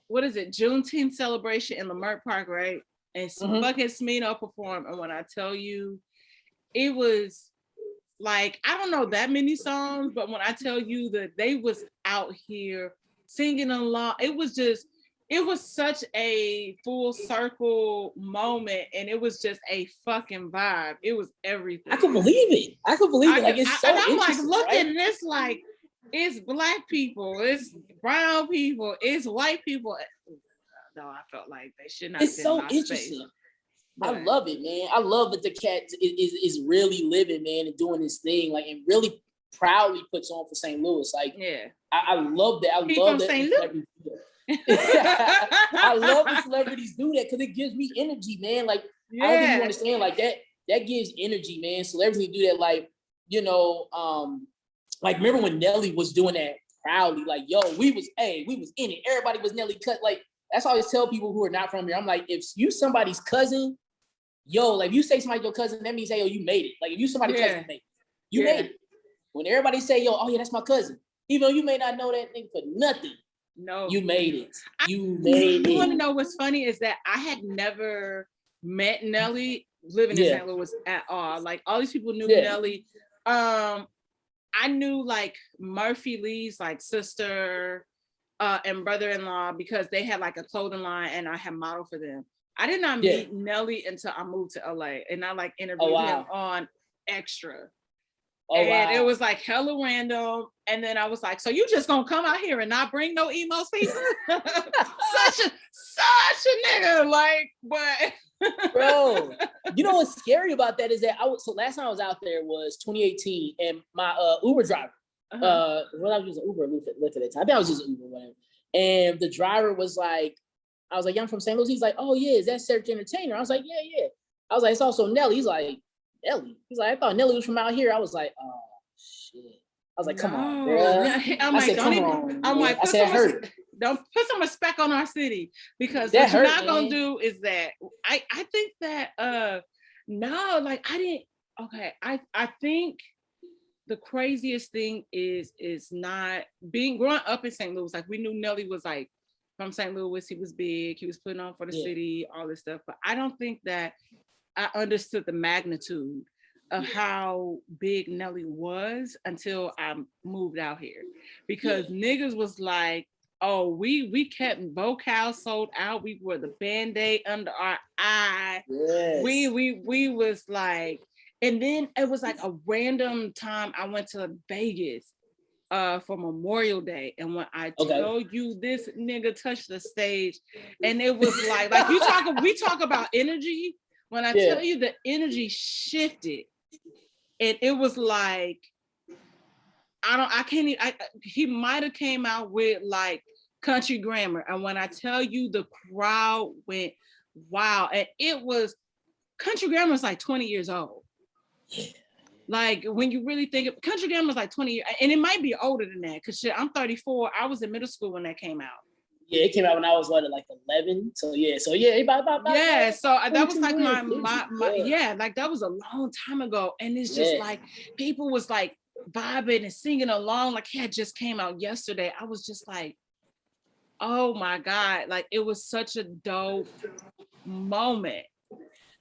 what is it, Juneteenth celebration in Leimert Park, right? And fucking Smino performed, and when I tell you, it was like, I don't know that many songs, but when I tell you that they was out here singing along, it was such a full circle moment, and it was just a fucking vibe. It was everything. I could believe it. Like, it's so I'm like interesting, looking right? this, like, it's Black people, it's brown people, it's white people. No, I felt like they should not. It's so interesting. Space. I love it, man. I love that the cat is really living, man, and doing his thing, like, and really proudly puts on for St. Louis. Like, I love that. I love that. I love when celebrities do that, because it gives me energy, man. Like, I don't think you understand, like, that gives energy, man. Celebrities do that, like, you know, like, remember when Nelly was doing that proudly, like, yo, we was in it. Everybody was Nelly cut. Like, that's why I always tell people who are not from here, I'm like, if you somebody's cousin, yo, like, if you say somebody your cousin, that means, hey, yo, you made it. Like, if you somebody's cousin, you made it. When everybody say, yo, oh yeah, that's my cousin, even though you may not know that thing for nothing, no, you made it. You want to know what's funny is that I had never met Nelly living in St. Louis at all. Like, all these people knew Nelly. I knew like Murphy Lee's like sister and brother-in-law, because they had like a clothing line and I had modeled for them. I did not meet Nelly until I moved to LA, and I like interviewed him on Extra. And it was like hella random. And then I was like, so you just gonna come out here and not bring no emo speakers? such a nigga, like, but bro, you know what's scary about that is that so last time I was out there was 2018, and my Uber driver, I was using Uber Lyft at that time. I think I was using Uber, whatever. And the driver was like, I was like, yeah, I'm from St. Louis. He's like, oh yeah, is that Cedric Entertainer? I was like, yeah. I was like, it's also Nelly. He's like, Nelly? He's like, I thought Nelly was from out here. I was like, oh shit. I was like, come on, bro. I'm like, don't even. I'm like, don't put some respect on our city, because what you're not gonna do is that. I think that no, like I didn't. Okay, I think the craziest thing is not growing up in St. Louis. Like we knew Nelly was like from St. Louis. He was big. He was putting on for the city, all this stuff. But I don't think that I understood the magnitude of how big Nelly was until I moved out here, because niggas was like, oh, we kept vocals sold out. We were the Band-Aid under our eye. Yes. We was like, and then it was like a random time I went to Vegas for Memorial Day, and when I tell you this nigga touched the stage, and it was like we talk about energy. When I tell you the energy shifted, and it was like, he might have came out with like Country Grammar. And when I tell you the crowd went, wow. And it was, Country Grammar is like 20 years old. Like when you really think of Country Grammar is like 20 years, and it might be older than that, because I'm 34. I was in middle school when that came out. Yeah, it came out when I was like 11. So about so that was like my like that was a long time ago. And it's just like people was like vibing and singing along like he had just came out yesterday. I was just like, oh my God, like it was such a dope moment.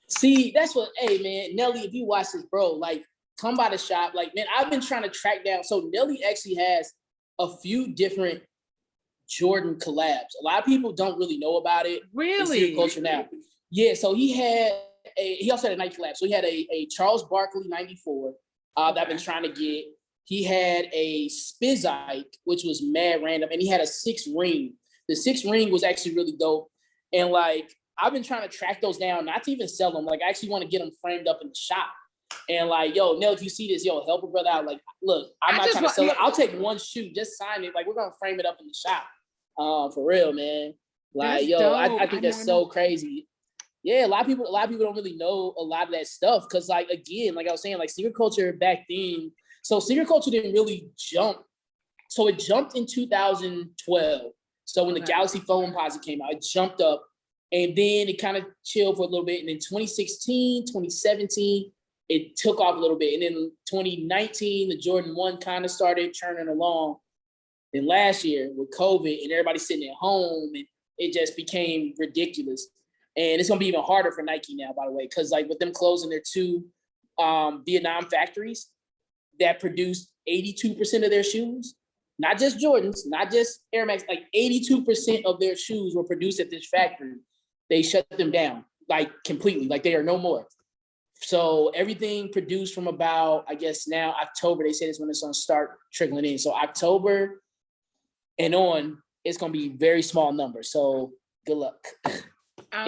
See, that's what, hey man, Nelly, if you watch this, bro, like come by the shop. Like, man, I've been trying to track down. So Nelly actually has a few different Jordan collabs. A lot of people don't really know about it. Really? In culture now. Yeah, so he also had a Nike collab. So he had a Charles Barkley 94 that I've been trying to get. He had a Spizike, which was mad random, and he had a 6 ring. The 6 ring was actually really dope. And like, I've been trying to track those down, not to even sell them. Like, I actually want to get them framed up in the shop. And like, yo, Nell, if you see this, yo, help a brother out. Like, look, I'm not trying to sell it. I'll take one shoe, just sign it. Like, we're gonna frame it up in the shop. For real, man. Like, that's yo, I think that's so crazy. Yeah, a lot of people don't really know a lot of that stuff. Cause like, again, like I was saying, like sneaker culture back then. So sneaker culture didn't really jump. So it jumped in 2012. So when the Galaxy Foamposite came out, it jumped up, and then it kind of chilled for a little bit. And then 2016, 2017, it took off a little bit. And then 2019, the Jordan 1 kind of started churning along. Then last year with COVID and everybody sitting at home, and it just became ridiculous. And it's gonna be even harder for Nike now, by the way, because like with them closing their 2 Vietnam factories that produced 82% of their shoes, not just Jordans, not just Air Max, like 82% of their shoes were produced at this factory. They shut them down, like completely, like they are no more. So everything produced from about, I guess now October, they said is when it's gonna start trickling in. So October and on, it's gonna be very small numbers. So good luck.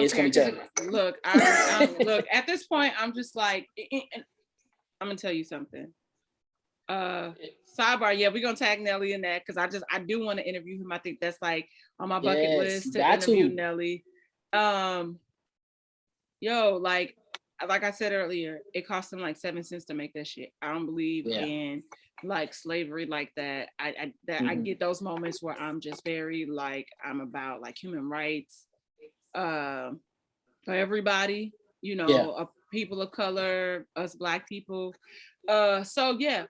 It's gonna be terrible. Look, look, at this point, I'm just like, I'm gonna tell you something. Sidebar, yeah, we're gonna tag Nelly in that, because I do want to interview him. I think that's like on my bucket list to interview Nelly. Yo, like I said earlier, it cost him like 7 cents to make that shit. I don't believe in like slavery like that. I get those moments where I'm just very like, I'm about like human rights for everybody, you know, people of color, us Black people. So yeah,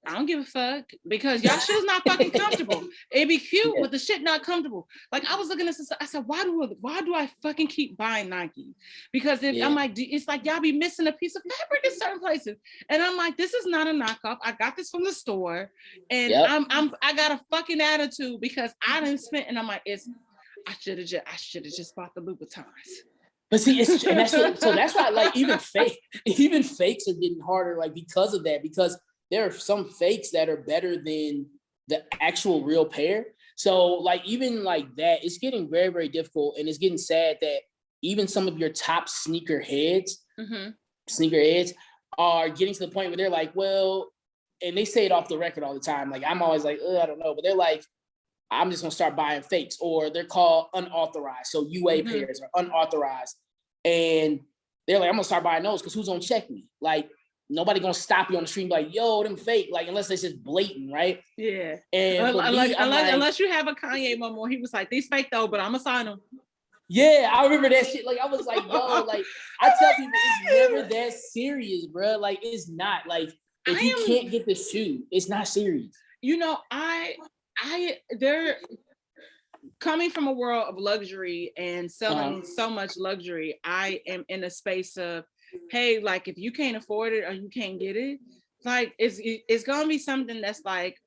I don't give a fuck, because y'all shoes not fucking comfortable. It'd be cute with the shit not comfortable. Like I was looking at this, I said, why do I fucking keep buying Nike? Because I'm like, it's like y'all be missing a piece of fabric in certain places. And I'm like, this is not a knockoff. I got this from the store, and I got a fucking attitude because I didn't spend. And I'm like, I should have just bought the Louboutins. But see, so that's why like even fakes are getting harder, like because of that, because there are some fakes that are better than the actual real pair. So like even like that, it's getting very, very difficult, and it's getting sad that even some of your top sneakerheads are getting to the point where they're like, well, and they say it off the record all the time. Like I'm always like, I don't know, but they're like, I'm just gonna start buying fakes, or they're called unauthorized. So UA pairs are unauthorized, and they're like, I'm gonna start buying those because who's gonna check me? Like nobody gonna stop you on the street like, yo, them fake, like unless it's just blatant, right? Yeah. And unless you have a Kanye moment, he was like, these fake though, but I'm gonna sign them. Yeah, I remember that shit. Like I was like, yo, like I tell people it's never that serious, bro. Like it's not. Like if you can't get the shoe, it's not serious. You know, they're coming from a world of luxury and selling so much luxury. I am in a space of, hey, like if you can't afford it or you can't get it, like it's gonna be something that's like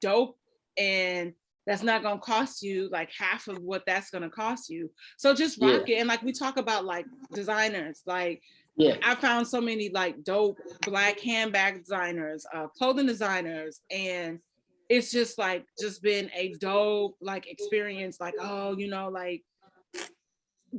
dope, and that's not gonna cost you like half of what that's gonna cost you. So just rock it. And like we talk about like designers, like I found so many like dope Black handbag designers, clothing designers, and it's just like just been a dope like experience. Like, oh, you know, like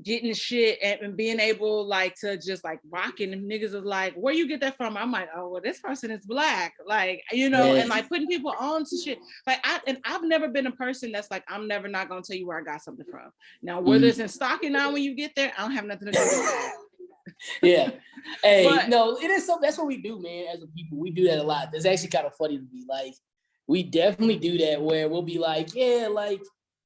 getting shit and being able like to just like rocking, and niggas is like, where you get that from? I'm like, oh well, this person is Black, like, you know, and like putting people on to shit. Like I've never been a person that's like, I'm never not gonna tell you where I got something from. Now whether it's in stocking now when you get there, I don't have nothing to do with that. Yeah. Hey, no, it is so. That's what we do, man. As a people, we do that a lot. It's actually kind of funny to me. Like, we definitely do that where we'll be like, yeah, like,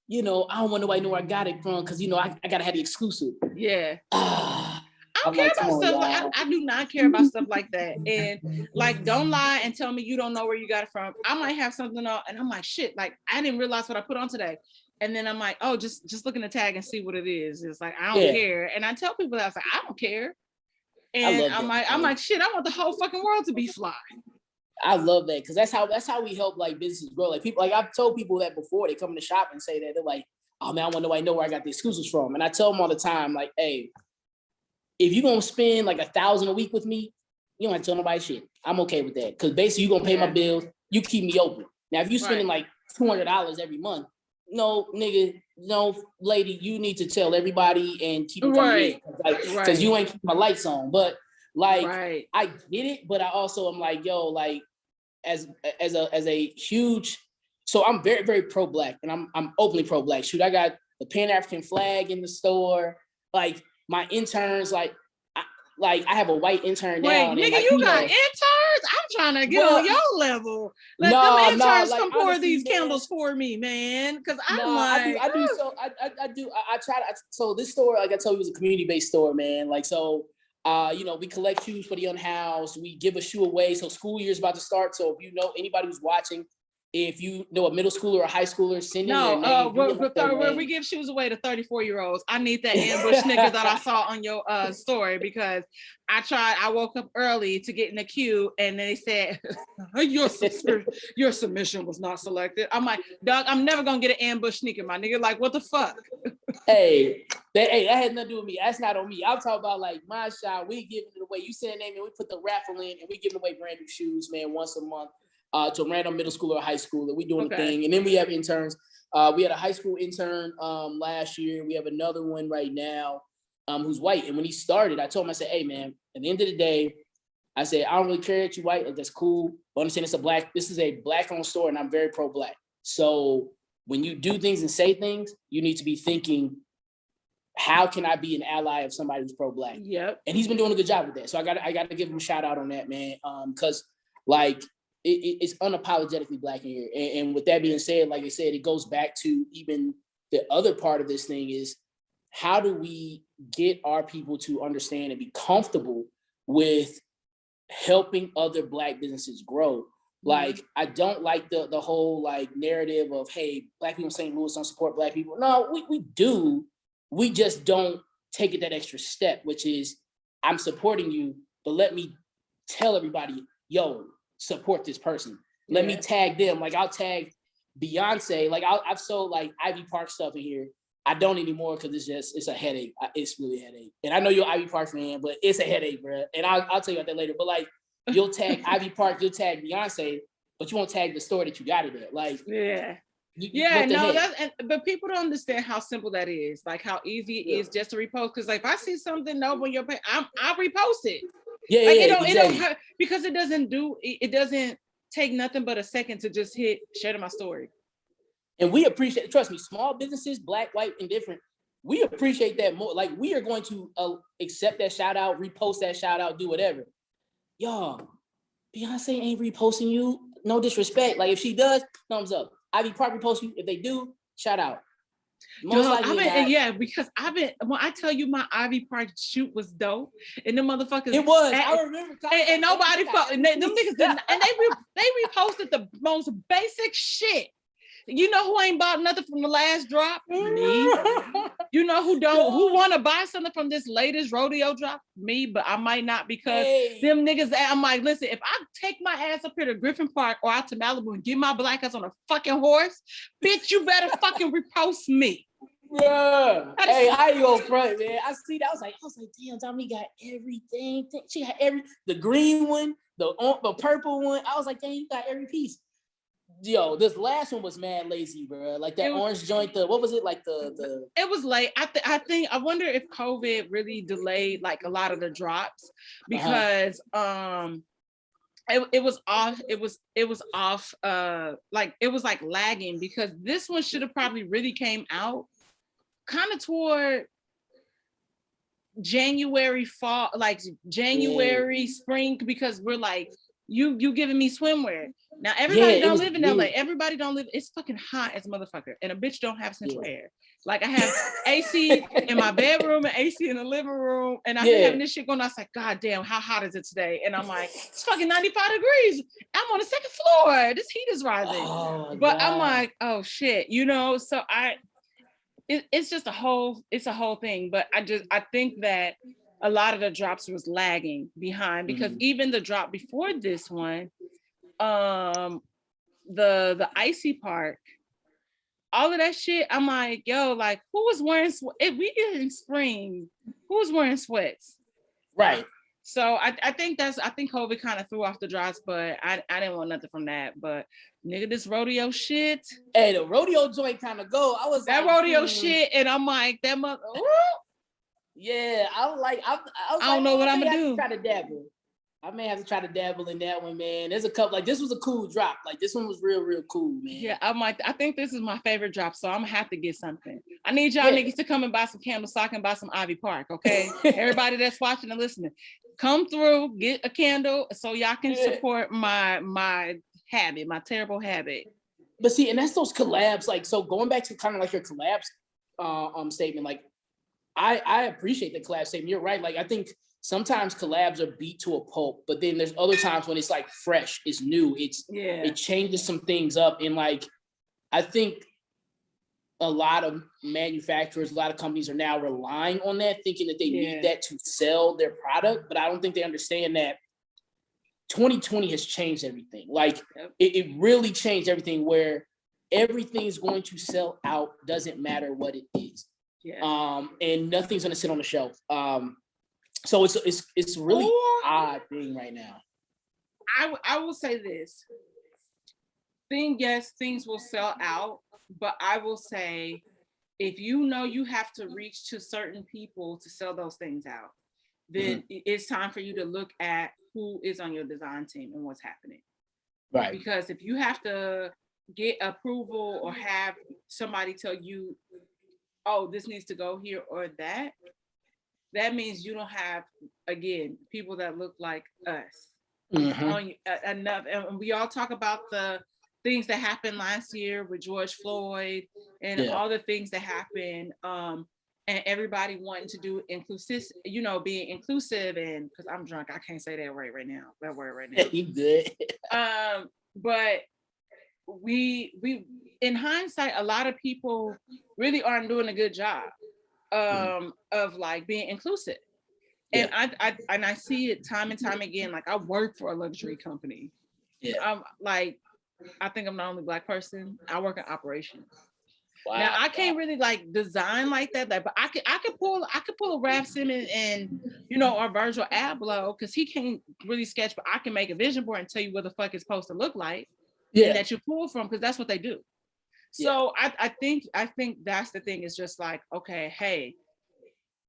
you know, I don't want nobody to know where I got it from because, you know, I gotta have the exclusive. Yeah. I don't care about stuff like I do not care about stuff like that. And like, don't lie and tell me you don't know where you got it from. I might have something on, and I'm like, shit, like I didn't realize what I put on today. And then I'm like, oh, just look in the tag and see what it is. It's like, I don't care. And I tell people that I was like, I don't care. And I'm like, shit, I want the whole fucking world to be fly. I love that because that's how we help like businesses grow. Like people, like I've told people that before, they come in the shop and say that they're like, oh man, I want nobody to know where I got the exclusives from. And I tell them all the time, like, hey, if you're gonna spend like $1,000 a week with me, you don't have to tell nobody shit. I'm okay with that. Cause basically you're gonna pay my bills, you keep me open. Now if you're spending like $200 every month, no nigga, no lady, you need to tell everybody and keep it coming in. Cause you ain't keeping my lights on. But like I get it, but I also am like, yo, like as a huge, so I'm very, very pro-Black, and I'm openly pro-Black. Shoot, I got the Pan-African flag in the store. Like my interns, like I have a white intern down. Wait, nigga, like, you got interns? I'm trying to get on your level. Let them interns like, come pour these candles for me, man. Because I try to. So this store, like I told you, is a community-based store, man. Like so. You know, we collect shoes for the unhoused. We give a shoe away. So school year is about to start. So if you know anybody who's watching, if you know a middle schooler or a high schooler, send in their name. Where we give shoes away to 34-year-olds. I need that ambush sneaker that I saw on your story, because I woke up early to get in the queue and they said, your submission was not selected. I'm like, dog, I'm never gonna get an ambush sneaker, my nigga. Like, what the fuck? Hey, that had nothing to do with me. That's not on me. I'm talking about like my shop. We giving it away. You send a name and we put the raffle in and we giving away brand new shoes, man, once a month. To a random middle schooler or high schooler. We doing the thing. And then we have interns. We had a high school intern last year. We have another one right now who's white. And when he started, I told him, I said, hey man, at the end of the day, I said, I don't really care that you white. Like, that's cool. But understand this is a Black-owned store, and I'm very pro-Black. So when you do things and say things, you need to be thinking, how can I be an ally of somebody who's pro-Black? Yep. And he's been doing a good job with that. So I got to give him a shout out on that, man. Because like, it's unapologetically Black in here. And with that being said, like I said, it goes back to even the other part of this thing is, how do we get our people to understand and be comfortable with helping other Black businesses grow? Like, I don't like the whole like narrative of, hey, Black people in St. Louis don't support Black people. No, we do. We just don't take it that extra step, which is, I'm supporting you, but let me tell everybody, yo, support this person. Let me tag them. Like, I'll tag Beyonce. Like, I've sold like Ivy Park stuff in here. I don't anymore because it's a headache. It's really a headache. And I know you're an Ivy Park fan, but it's a headache, bro. And I'll tell you about that later. But like, you'll tag Ivy Park, you'll tag Beyonce, but you won't tag the store that you got it at. Like, yeah. What the heck? But people don't understand how simple that is. Like how easy it is just to repost. Because like if I see something over on your page, I'll repost it. Yeah, like exactly. it don't hurt, because it doesn't take nothing but a second to just hit share to my story. And we appreciate, trust me, small businesses, black, white, indifferent, we appreciate that more. Like we are going to accept that shout out, repost that shout out, do whatever. Y'all, Beyonce ain't reposting you. No disrespect. Like if she does, thumbs up. Ivy Park repost you. If they do, shout out. Most likely because when I tell you my Ivy Park shoot was dope, and the motherfuckers, it was. I remember. And nobody felt, and them niggas didn't, and they reposted the most basic shit. You know who ain't bought nothing from the last drop? Me. You know who want to buy something from this latest rodeo drop? Me, but I might not because them niggas, I'm like, listen, if I take my ass up here to Griffin Park or out to Malibu and get my black ass on a fucking horse, bitch, you better fucking repost me. Yeah. Hey, I ain't go front, man. I see that. I was like, damn, Dominique got everything. She had the green one, the purple one. I was like, damn, you got every piece. Yo, this last one was mad lazy, bro. Like that orange joint. What was it? Like the. It was late. I wonder if COVID really delayed like a lot of the drops because it was off. It was off. Like it was like lagging because this one should have probably really came out kind of toward January fall, like January spring, because we're like you giving me swimwear. Now everybody don't live in LA. Everybody don't live. It's fucking hot as a motherfucker, and a bitch don't have central air. Like I have AC in my bedroom and AC in the living room, and I've been having this shit going on. I was like, God damn, how hot is it today? And I'm like, it's fucking 95 degrees. I'm on the second floor. This heat is rising. But I'm like, oh shit, you know. So it's just a whole thing. But I think that a lot of the drops was lagging behind because even the drop before this one. The icy park, all of that shit. I'm like, yo, like who was wearing if we get in spring, who was wearing sweats? Right. So I think COVID kind of threw off the drops, but I didn't want nothing from that. But nigga, this rodeo shit. Hey, the rodeo joint kind of go. I was that like, rodeo shit, and I'm like, that mother. Yeah, I don't know what I'm gonna do. Try to dabble. I may have to try to dabble in that one, man. There's a couple, like this was a cool drop. Like this one was real cool, man. Yeah, I think this is my favorite drop, so I'm gonna have to get something. I need y'all niggas to come and buy some candles so I can buy some Ivy Park, okay? Everybody that's watching and listening, come through, get a candle so y'all can support my habit, my terrible habit. But see, and that's those collabs, like, so going back to kind of like your collabs statement, like I appreciate the collab statement. You're right. Like I think sometimes collabs are beat to a pulp, but then there's other times when it's like fresh, it's new, it changes some things up. And like, I think a lot of manufacturers, a lot of companies are now relying on that, thinking that they need that to sell their product. But I don't think they understand that 2020 has changed everything. Like it really changed everything where everything is going to sell out, doesn't matter what it is. Yeah. And nothing's going to sit on the shelf. So it's really odd thing right now. I will say this. Things will sell out, but I will say if you know you have to reach to certain people to sell those things out, then it's time for you to look at who is on your design team and what's happening. Right. Because if you have to get approval or have somebody tell you, oh, this needs to go here or that means you don't have, again, people that look like us. Enough. And we all talk about the things that happened last year with George Floyd and all the things that happened. And everybody wanting to do inclusive, being inclusive. And because I'm drunk, I can't say that word right now. You good. But we in hindsight, a lot of people really aren't doing a good job of like being inclusive. And I see it time and time again. Like I work for a luxury company. Yeah. I'm like, I think I'm the only Black person. I work in operations. Wow. Now I can't really like design like that, but I could pull a Raf Simons and or Virgil Abloh, because he can't really sketch, but I can make a vision board and tell you what the fuck it's supposed to look like, and that you pull from, because that's what they do. So I think that's the thing. Is just like, okay, hey,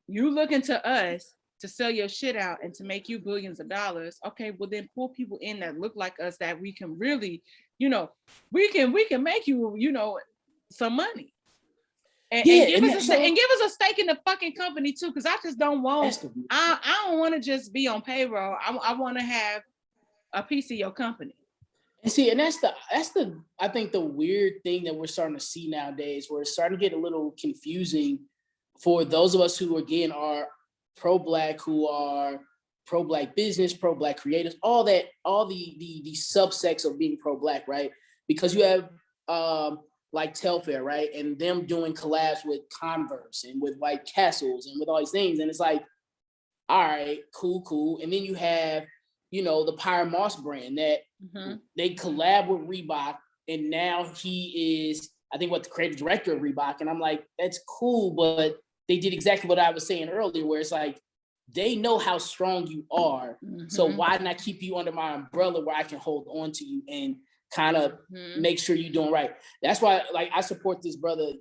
you looking to us to sell your shit out and to make you billions of dollars. Okay, well then pull people in that look like us, that we can really, we can make you, some money. And give us a stake in the fucking company too, because I just don't want. I don't want to just be on payroll. I want to have a piece of your company. And see, and that's the I think the weird thing that we're starting to see nowadays, where it's starting to get a little confusing for those of us who again are pro-Black, who are pro-Black business, pro-Black creators, all the subsects of being pro-Black, right? Because you have like Telfair, right? And them doing collabs with Converse and with White Castles and with all these things. And it's like, all right, cool. And then you have, the Pyre Moss brand that they collab with Reebok. And now he is, I think, the creative director of Reebok. And I'm like, that's cool. But they did exactly what I was saying earlier, where it's like, they know how strong you are. So why not keep you under my umbrella where I can hold on to you and kind of make sure you're doing right. That's why, like, I support this brother,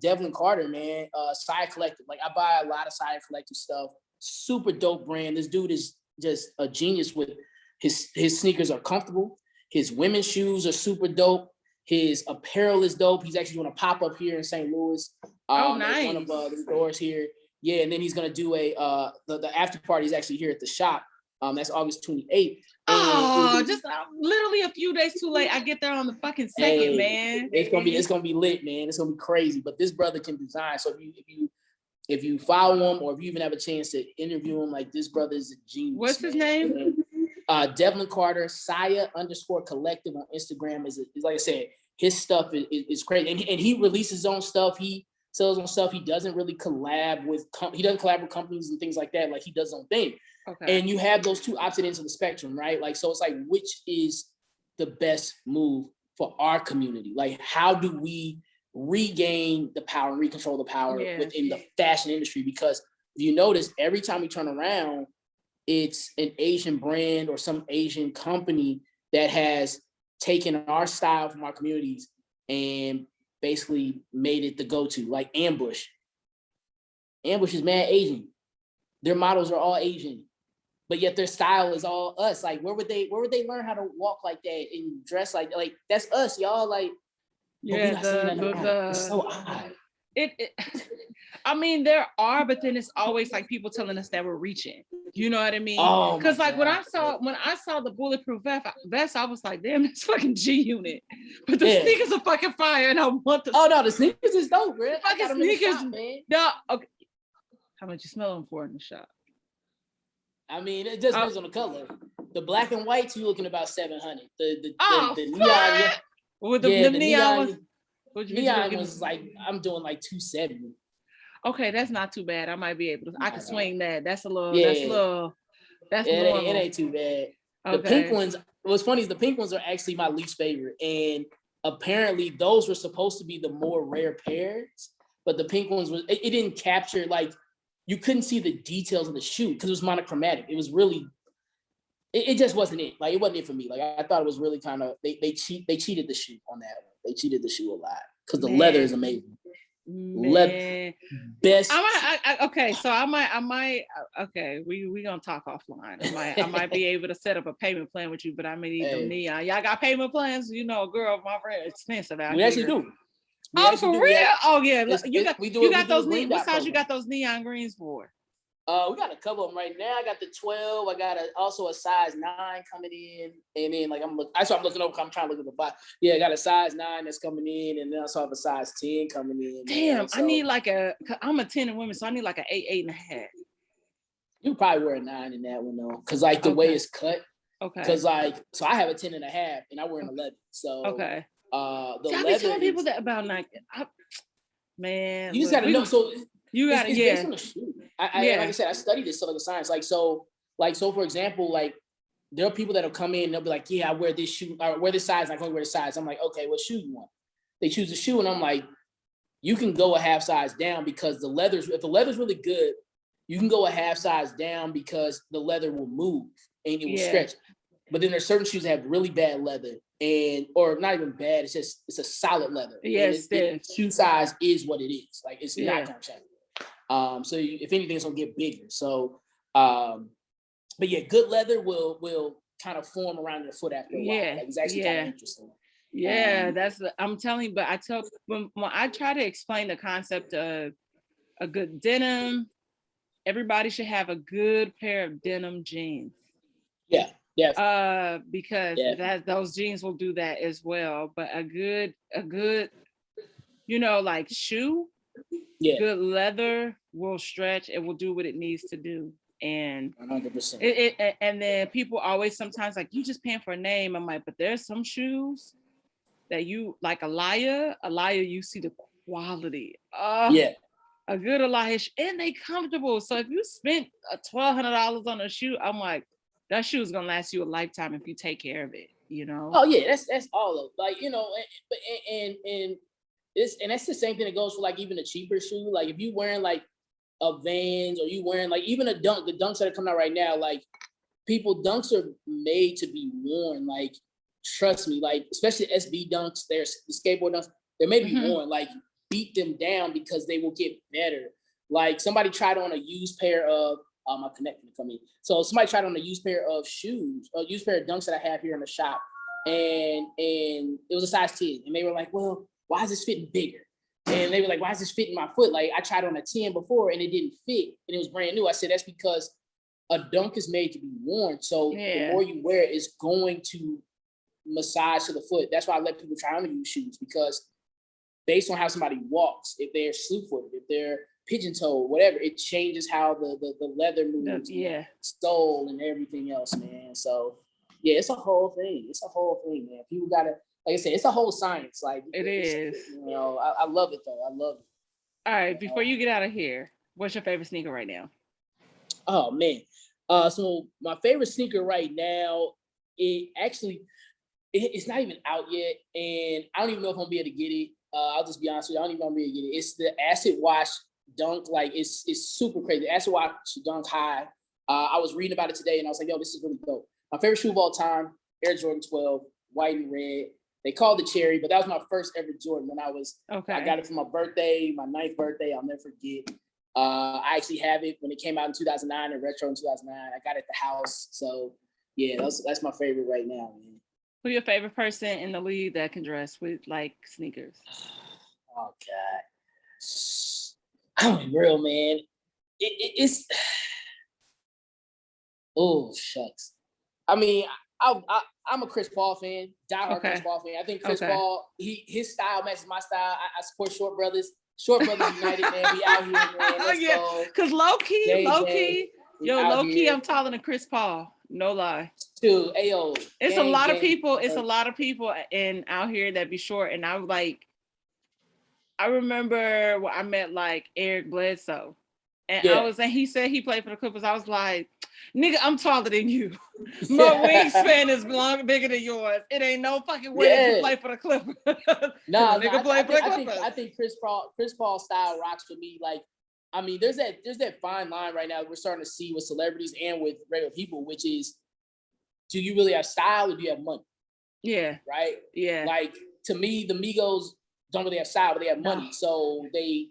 Devlin Carter, man, Side Collective. Like, I buy a lot of Side Collective stuff. Super dope brand. This dude is just a genius with his sneakers are comfortable. His women's shoes are super dope. His apparel is dope. He's actually doing a pop-up here in St. Louis. Nice. One of the stores here. Yeah, and then he's going to do the after party is actually here at the shop. That's August 28th. Just literally a few days too late. I get there on the fucking 2nd, man. It's gonna be lit, man. It's gonna be crazy. But this brother can design. So if you follow him, or if you even have a chance to interview him, like, this brother is a genius. What's his name? Devlin Carter, Saya_collective on Instagram. Is like I said, his stuff is crazy, and he releases his own stuff. He sells his own stuff. He doesn't really collab with companies and things like that. Like, he does his own thing. Okay. And you have those two opposite ends of the spectrum, right? Like, so it's like, which is the best move for our community? Like, how do we regain the power and recontrol the power within the fashion industry? Because if you notice, every time we turn around, it's an Asian brand or some Asian company that has taken our style from our communities and basically made it the go-to. Like Ambush. Ambush is mad Asian. Their models are all Asian, but yet their style is all us. Like, where would they learn how to walk like that and dress like that's us, y'all? Like, it's so odd. I mean, there are, but then it's always like people telling us that we're reaching. You know what I mean? Because when I saw the bulletproof vest, I was like, damn, that's fucking G-Unit. But the sneakers are fucking fire, and I want the. Oh no, the sneakers is dope, bro. Fucking sneakers, shop, man. No, okay. How much you smell them for in the shop? I mean, it just depends on the color. The black and whites, you looking about 700. The neon, with the neon. Neon was like, I'm doing like 270. Okay, that's not too bad. I might be able to. I can swing that. That's a little. That's normal. It ain't too bad. Okay. The pink ones. What's funny is the pink ones are actually my least favorite, and apparently those were supposed to be the more rare pairs. But the pink ones was it didn't capture, like, you couldn't see the details of the shoe because it was monochromatic. It was really. It just wasn't it. Like, it wasn't it for me. Like, I thought it was really kind of they cheated the shoe on that one. They cheated the shoe a lot because the leather is amazing. Leather best. Okay, so I might. Okay, we gonna talk offline. I might be able to set up a payment plan with you, but I may need them neon. Y'all got payment plans? Girl, my rent is expensive out here. We actually do. For real? Oh yeah, you got those neon. What size you got those neon greens for? We got a couple of them right now. I got the 12. I got also a size 9 coming in, and then I'm looking over. I'm trying to look at the box. Yeah, I got a size 9 that's coming in, and then I also have a size 10 coming in. Damn, so I need I'm a 10 in women, so I need like an 8, 8.5. You probably wear a 9 in that one though, because like the way it's cut. Okay. Because so I have a 10.5, and I wear an 11. So okay. I be telling people that about man. You just gotta know. So. You got it's based on the shoe. Like I said, I studied this stuff like a science. So for example, like there are people that'll come in and they'll be like, yeah, I wear this shoe, or wear this size. I can only wear this size. I'm like, okay, what shoe you want? They choose a shoe, and I'm like, you can go a half size down because if the leather's really good, you can go a half size down because the leather will move and it will stretch. But then there's certain shoes that have really bad leather or not even bad. It's a solid leather. Yes, shoe size is what it is. Like it's not gonna change. So if anything, it's gonna get bigger. So, but yeah, good leather will kind of form around your foot after a while. Like it's actually kind of interesting. Yeah, I'm telling you. But I tell when I try to explain the concept of a good denim, everybody should have a good pair of denim jeans. Yeah. Yeah. Because those jeans will do that as well. But a good, like shoe, good leather will stretch. It will do what it needs to do. And 100%. And then people always sometimes like, you just paying for a name. I'm like, but there's some shoes that you like Alaya, you see the quality. A good Alaya, and they comfortable. So if you spent $1,200 on a shoe, I'm like, that shoe is gonna last you a lifetime if you take care of it, Oh yeah, that's all of like, and that's the same thing that goes for like even a cheaper shoe. Like if you wearing like a Vans or you wearing like even the dunks that are coming out right now, like dunks are made to be worn. Like trust me, like especially SB dunks, the skateboard dunks, they're made to be worn. Like beat them down because they will get better. Like somebody tried on a used pair of my connection to come in. So somebody tried on a used pair of shoes, a used pair of dunks that I have here in the shop, and it was a size 10, and they were like, "Well, why is this fitting bigger?" And they were like, "Why is this fitting my foot?" Like I tried on a 10 before, and it didn't fit, and it was brand new. I said, "That's because a dunk is made to be worn. So the more you wear it, it's going to massage to the foot." That's why I let people try on to use shoes, because based on how somebody walks, if they're slew-footed, if they're pigeon-toed, whatever, it changes how the leather moves, sole and everything else, man. So yeah, it's a whole thing. Man. People gotta, like I said, it's a whole science. Like it is. I love it though. I love it. All right, before you get out of here, what's your favorite sneaker right now? Oh man. So my favorite sneaker right now, it's not even out yet, and I don't even know if I'm gonna be able to get it. I'll just be honest with you, I don't even know if I'm gonna be able to get it. It's the acid wash dunk. Like it's super crazy. Acid wash dunk high. I was reading about it today, and I was like, "Yo, this is really dope." My favorite shoe of all time, Air Jordan 12, white and red. They called it cherry, but that was my first ever Jordan when I got it for my birthday, my 9th birthday. I'll never forget. I actually have it when it came out in 2009 and retro in 2009. I got it at the house. So yeah, that's my favorite right now, man. Who's your favorite person in the league that can dress with like sneakers? Oh God, I'm real, man. It's oh shucks. I mean, I'm a Chris Paul fan, diehard Chris Paul fan. I think Chris Paul, his style matches my style. I support Short Brothers. Short Brothers United, man. We out here, man. Let's go. Because low key, I'm taller than Chris Paul. No lie. Dude, ayo. It's a lot of people. It's a lot of people out here that be short, and I'm like, I remember when I met like Eric Bledsoe, and he said he played for the Clippers. I was like, nigga, I'm taller than you. My wingspan is bigger than yours. It ain't no fucking way you play for the Clippers. I think Chris Paul style rocks for me. Like, I mean, there's that fine line right now that we're starting to see with celebrities and with regular people, which is, do you really have style or do you have money? Yeah. Right? Yeah. Like, to me, the Migos don't really have style, but they have money. So they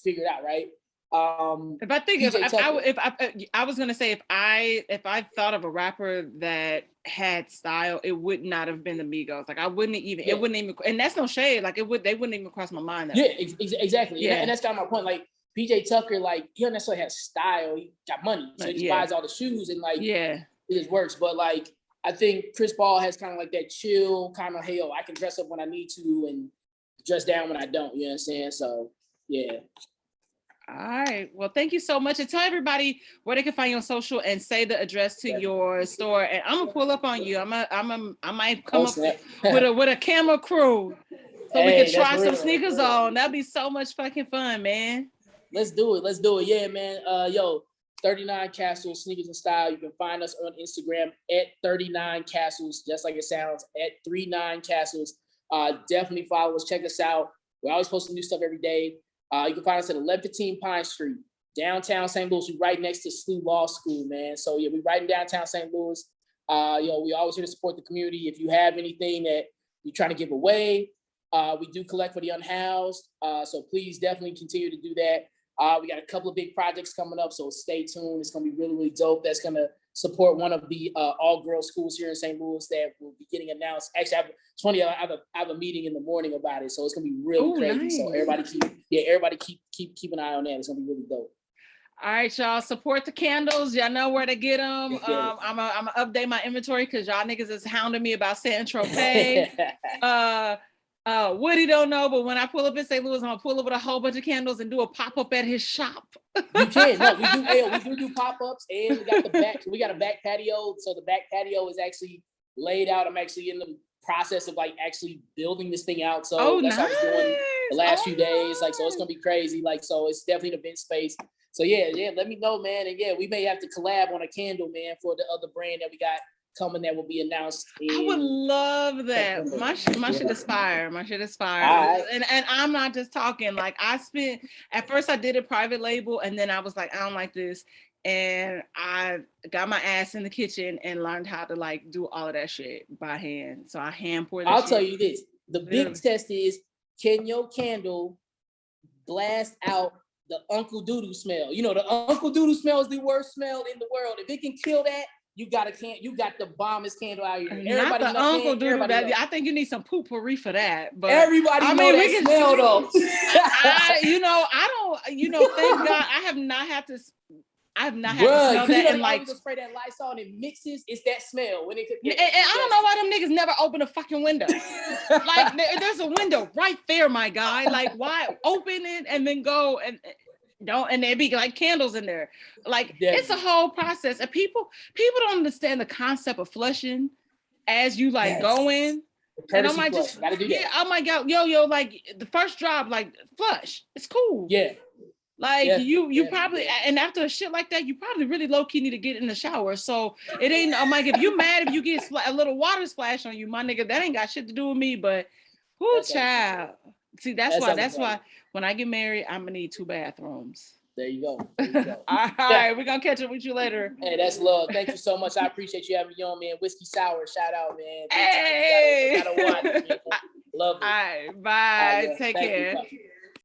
figure it out, right? If I think I was gonna say if I thought of a rapper that had style, it would not have been the Migos. Like I wouldn't even it wouldn't even, and that's no shade. Like they wouldn't even cross my mind. Exactly. Yeah, and that's kind of my point. Like PJ Tucker, like he don't necessarily have style. He got money, so he just buys all the shoes and like it just works. But like I think Chris Paul has kind of like that chill kind of, hey, I can dress up when I need to and dress down when I don't. You know what I'm saying? So yeah. All right. Well, thank you so much. And tell everybody where they can find you on social and say the address to your store. And I'm gonna pull up on you. I might come up with a camera crew so we can try some sneakers on. That'd be so much fucking fun, man. Let's do it. Yeah, man. 39 Castles, Sneakers and Style. You can find us on Instagram at 39 Castles, just like it sounds, at 39 Castles. Definitely follow us. Check us out. We're always posting new stuff every day. You can find us at 1115 Pine Street, downtown St. Louis. We're right next to SLU Law School, man. So yeah, we're right in downtown St. Louis. We always here to support the community. If you have anything that you're trying to give away, we do collect for the unhoused. So please definitely continue to do that. We got a couple of big projects coming up, so stay tuned. It's gonna be really, really dope. That's gonna support one of the all-girls schools here in St. Louis that will be getting announced. Actually, it's funny. I have a meeting in the morning about it, so it's gonna be really crazy. Nice. So everybody keep an eye on that. It's gonna be really dope. All right, y'all, support the candles. Y'all know where to get them. I'm gonna update my inventory because y'all niggas is hounding me about Saint Tropez. Woody don't know, but when I pull up in St. Louis, I'm gonna pull up with a whole bunch of candles and do a pop-up at his shop. You can. No, we do pop-ups, and we got a back patio. So the back patio is actually laid out. I'm actually in the process of actually building this thing out. So that's what I was doing the last few days. So it's gonna be crazy. So it's definitely an event space. So yeah, let me know, man. And yeah, we may have to collab on a candle, man, for the other brand that we got coming that will be announced. I would love that. My shit is fire. My shit is fire. Right. And I'm not just talking. At first I did a private label, and then I was like, I don't like this. And I got my ass in the kitchen and learned how to do all of that shit by hand. So I hand pour that I'll shit. tell you this. The big test is, can your candle blast out the Uncle Doodoo smell? You know, the Uncle Doodoo smell is the worst smell in the world. If it can kill that, you got the bombest candle out here. Everybody not the Uncle Doodoo. I think you need some poopery for that. But everybody know that smell though. Thank God I have not had to. I have not had to smell that, and spray that Lysol and it mixes. It's that smell when it. And I don't know why them niggas never open a fucking window. There's a window right there, my guy. Why open it and then go and don't? And there'd be candles in there. It's a whole process, and people don't understand the concept of flushing as you go in. And I might just gotta do that. Yeah, oh my God, yo, the first drop, flush. It's cool. Yeah. You probably, and after a shit like that, you probably really low key need to get in the shower. So it ain't, if you mad if you get a little water splash on you, my nigga, that ain't got shit to do with me. But whoo, child. See, that's why when I get married, I'm gonna need 2 bathrooms. There you go. All right, we're gonna catch up with you later. Hey, that's love. Thank you so much. I appreciate you having me on, man. Whiskey Sour, shout out, man. Hey, gotta watch, man. Love it. All right, bye. Take care.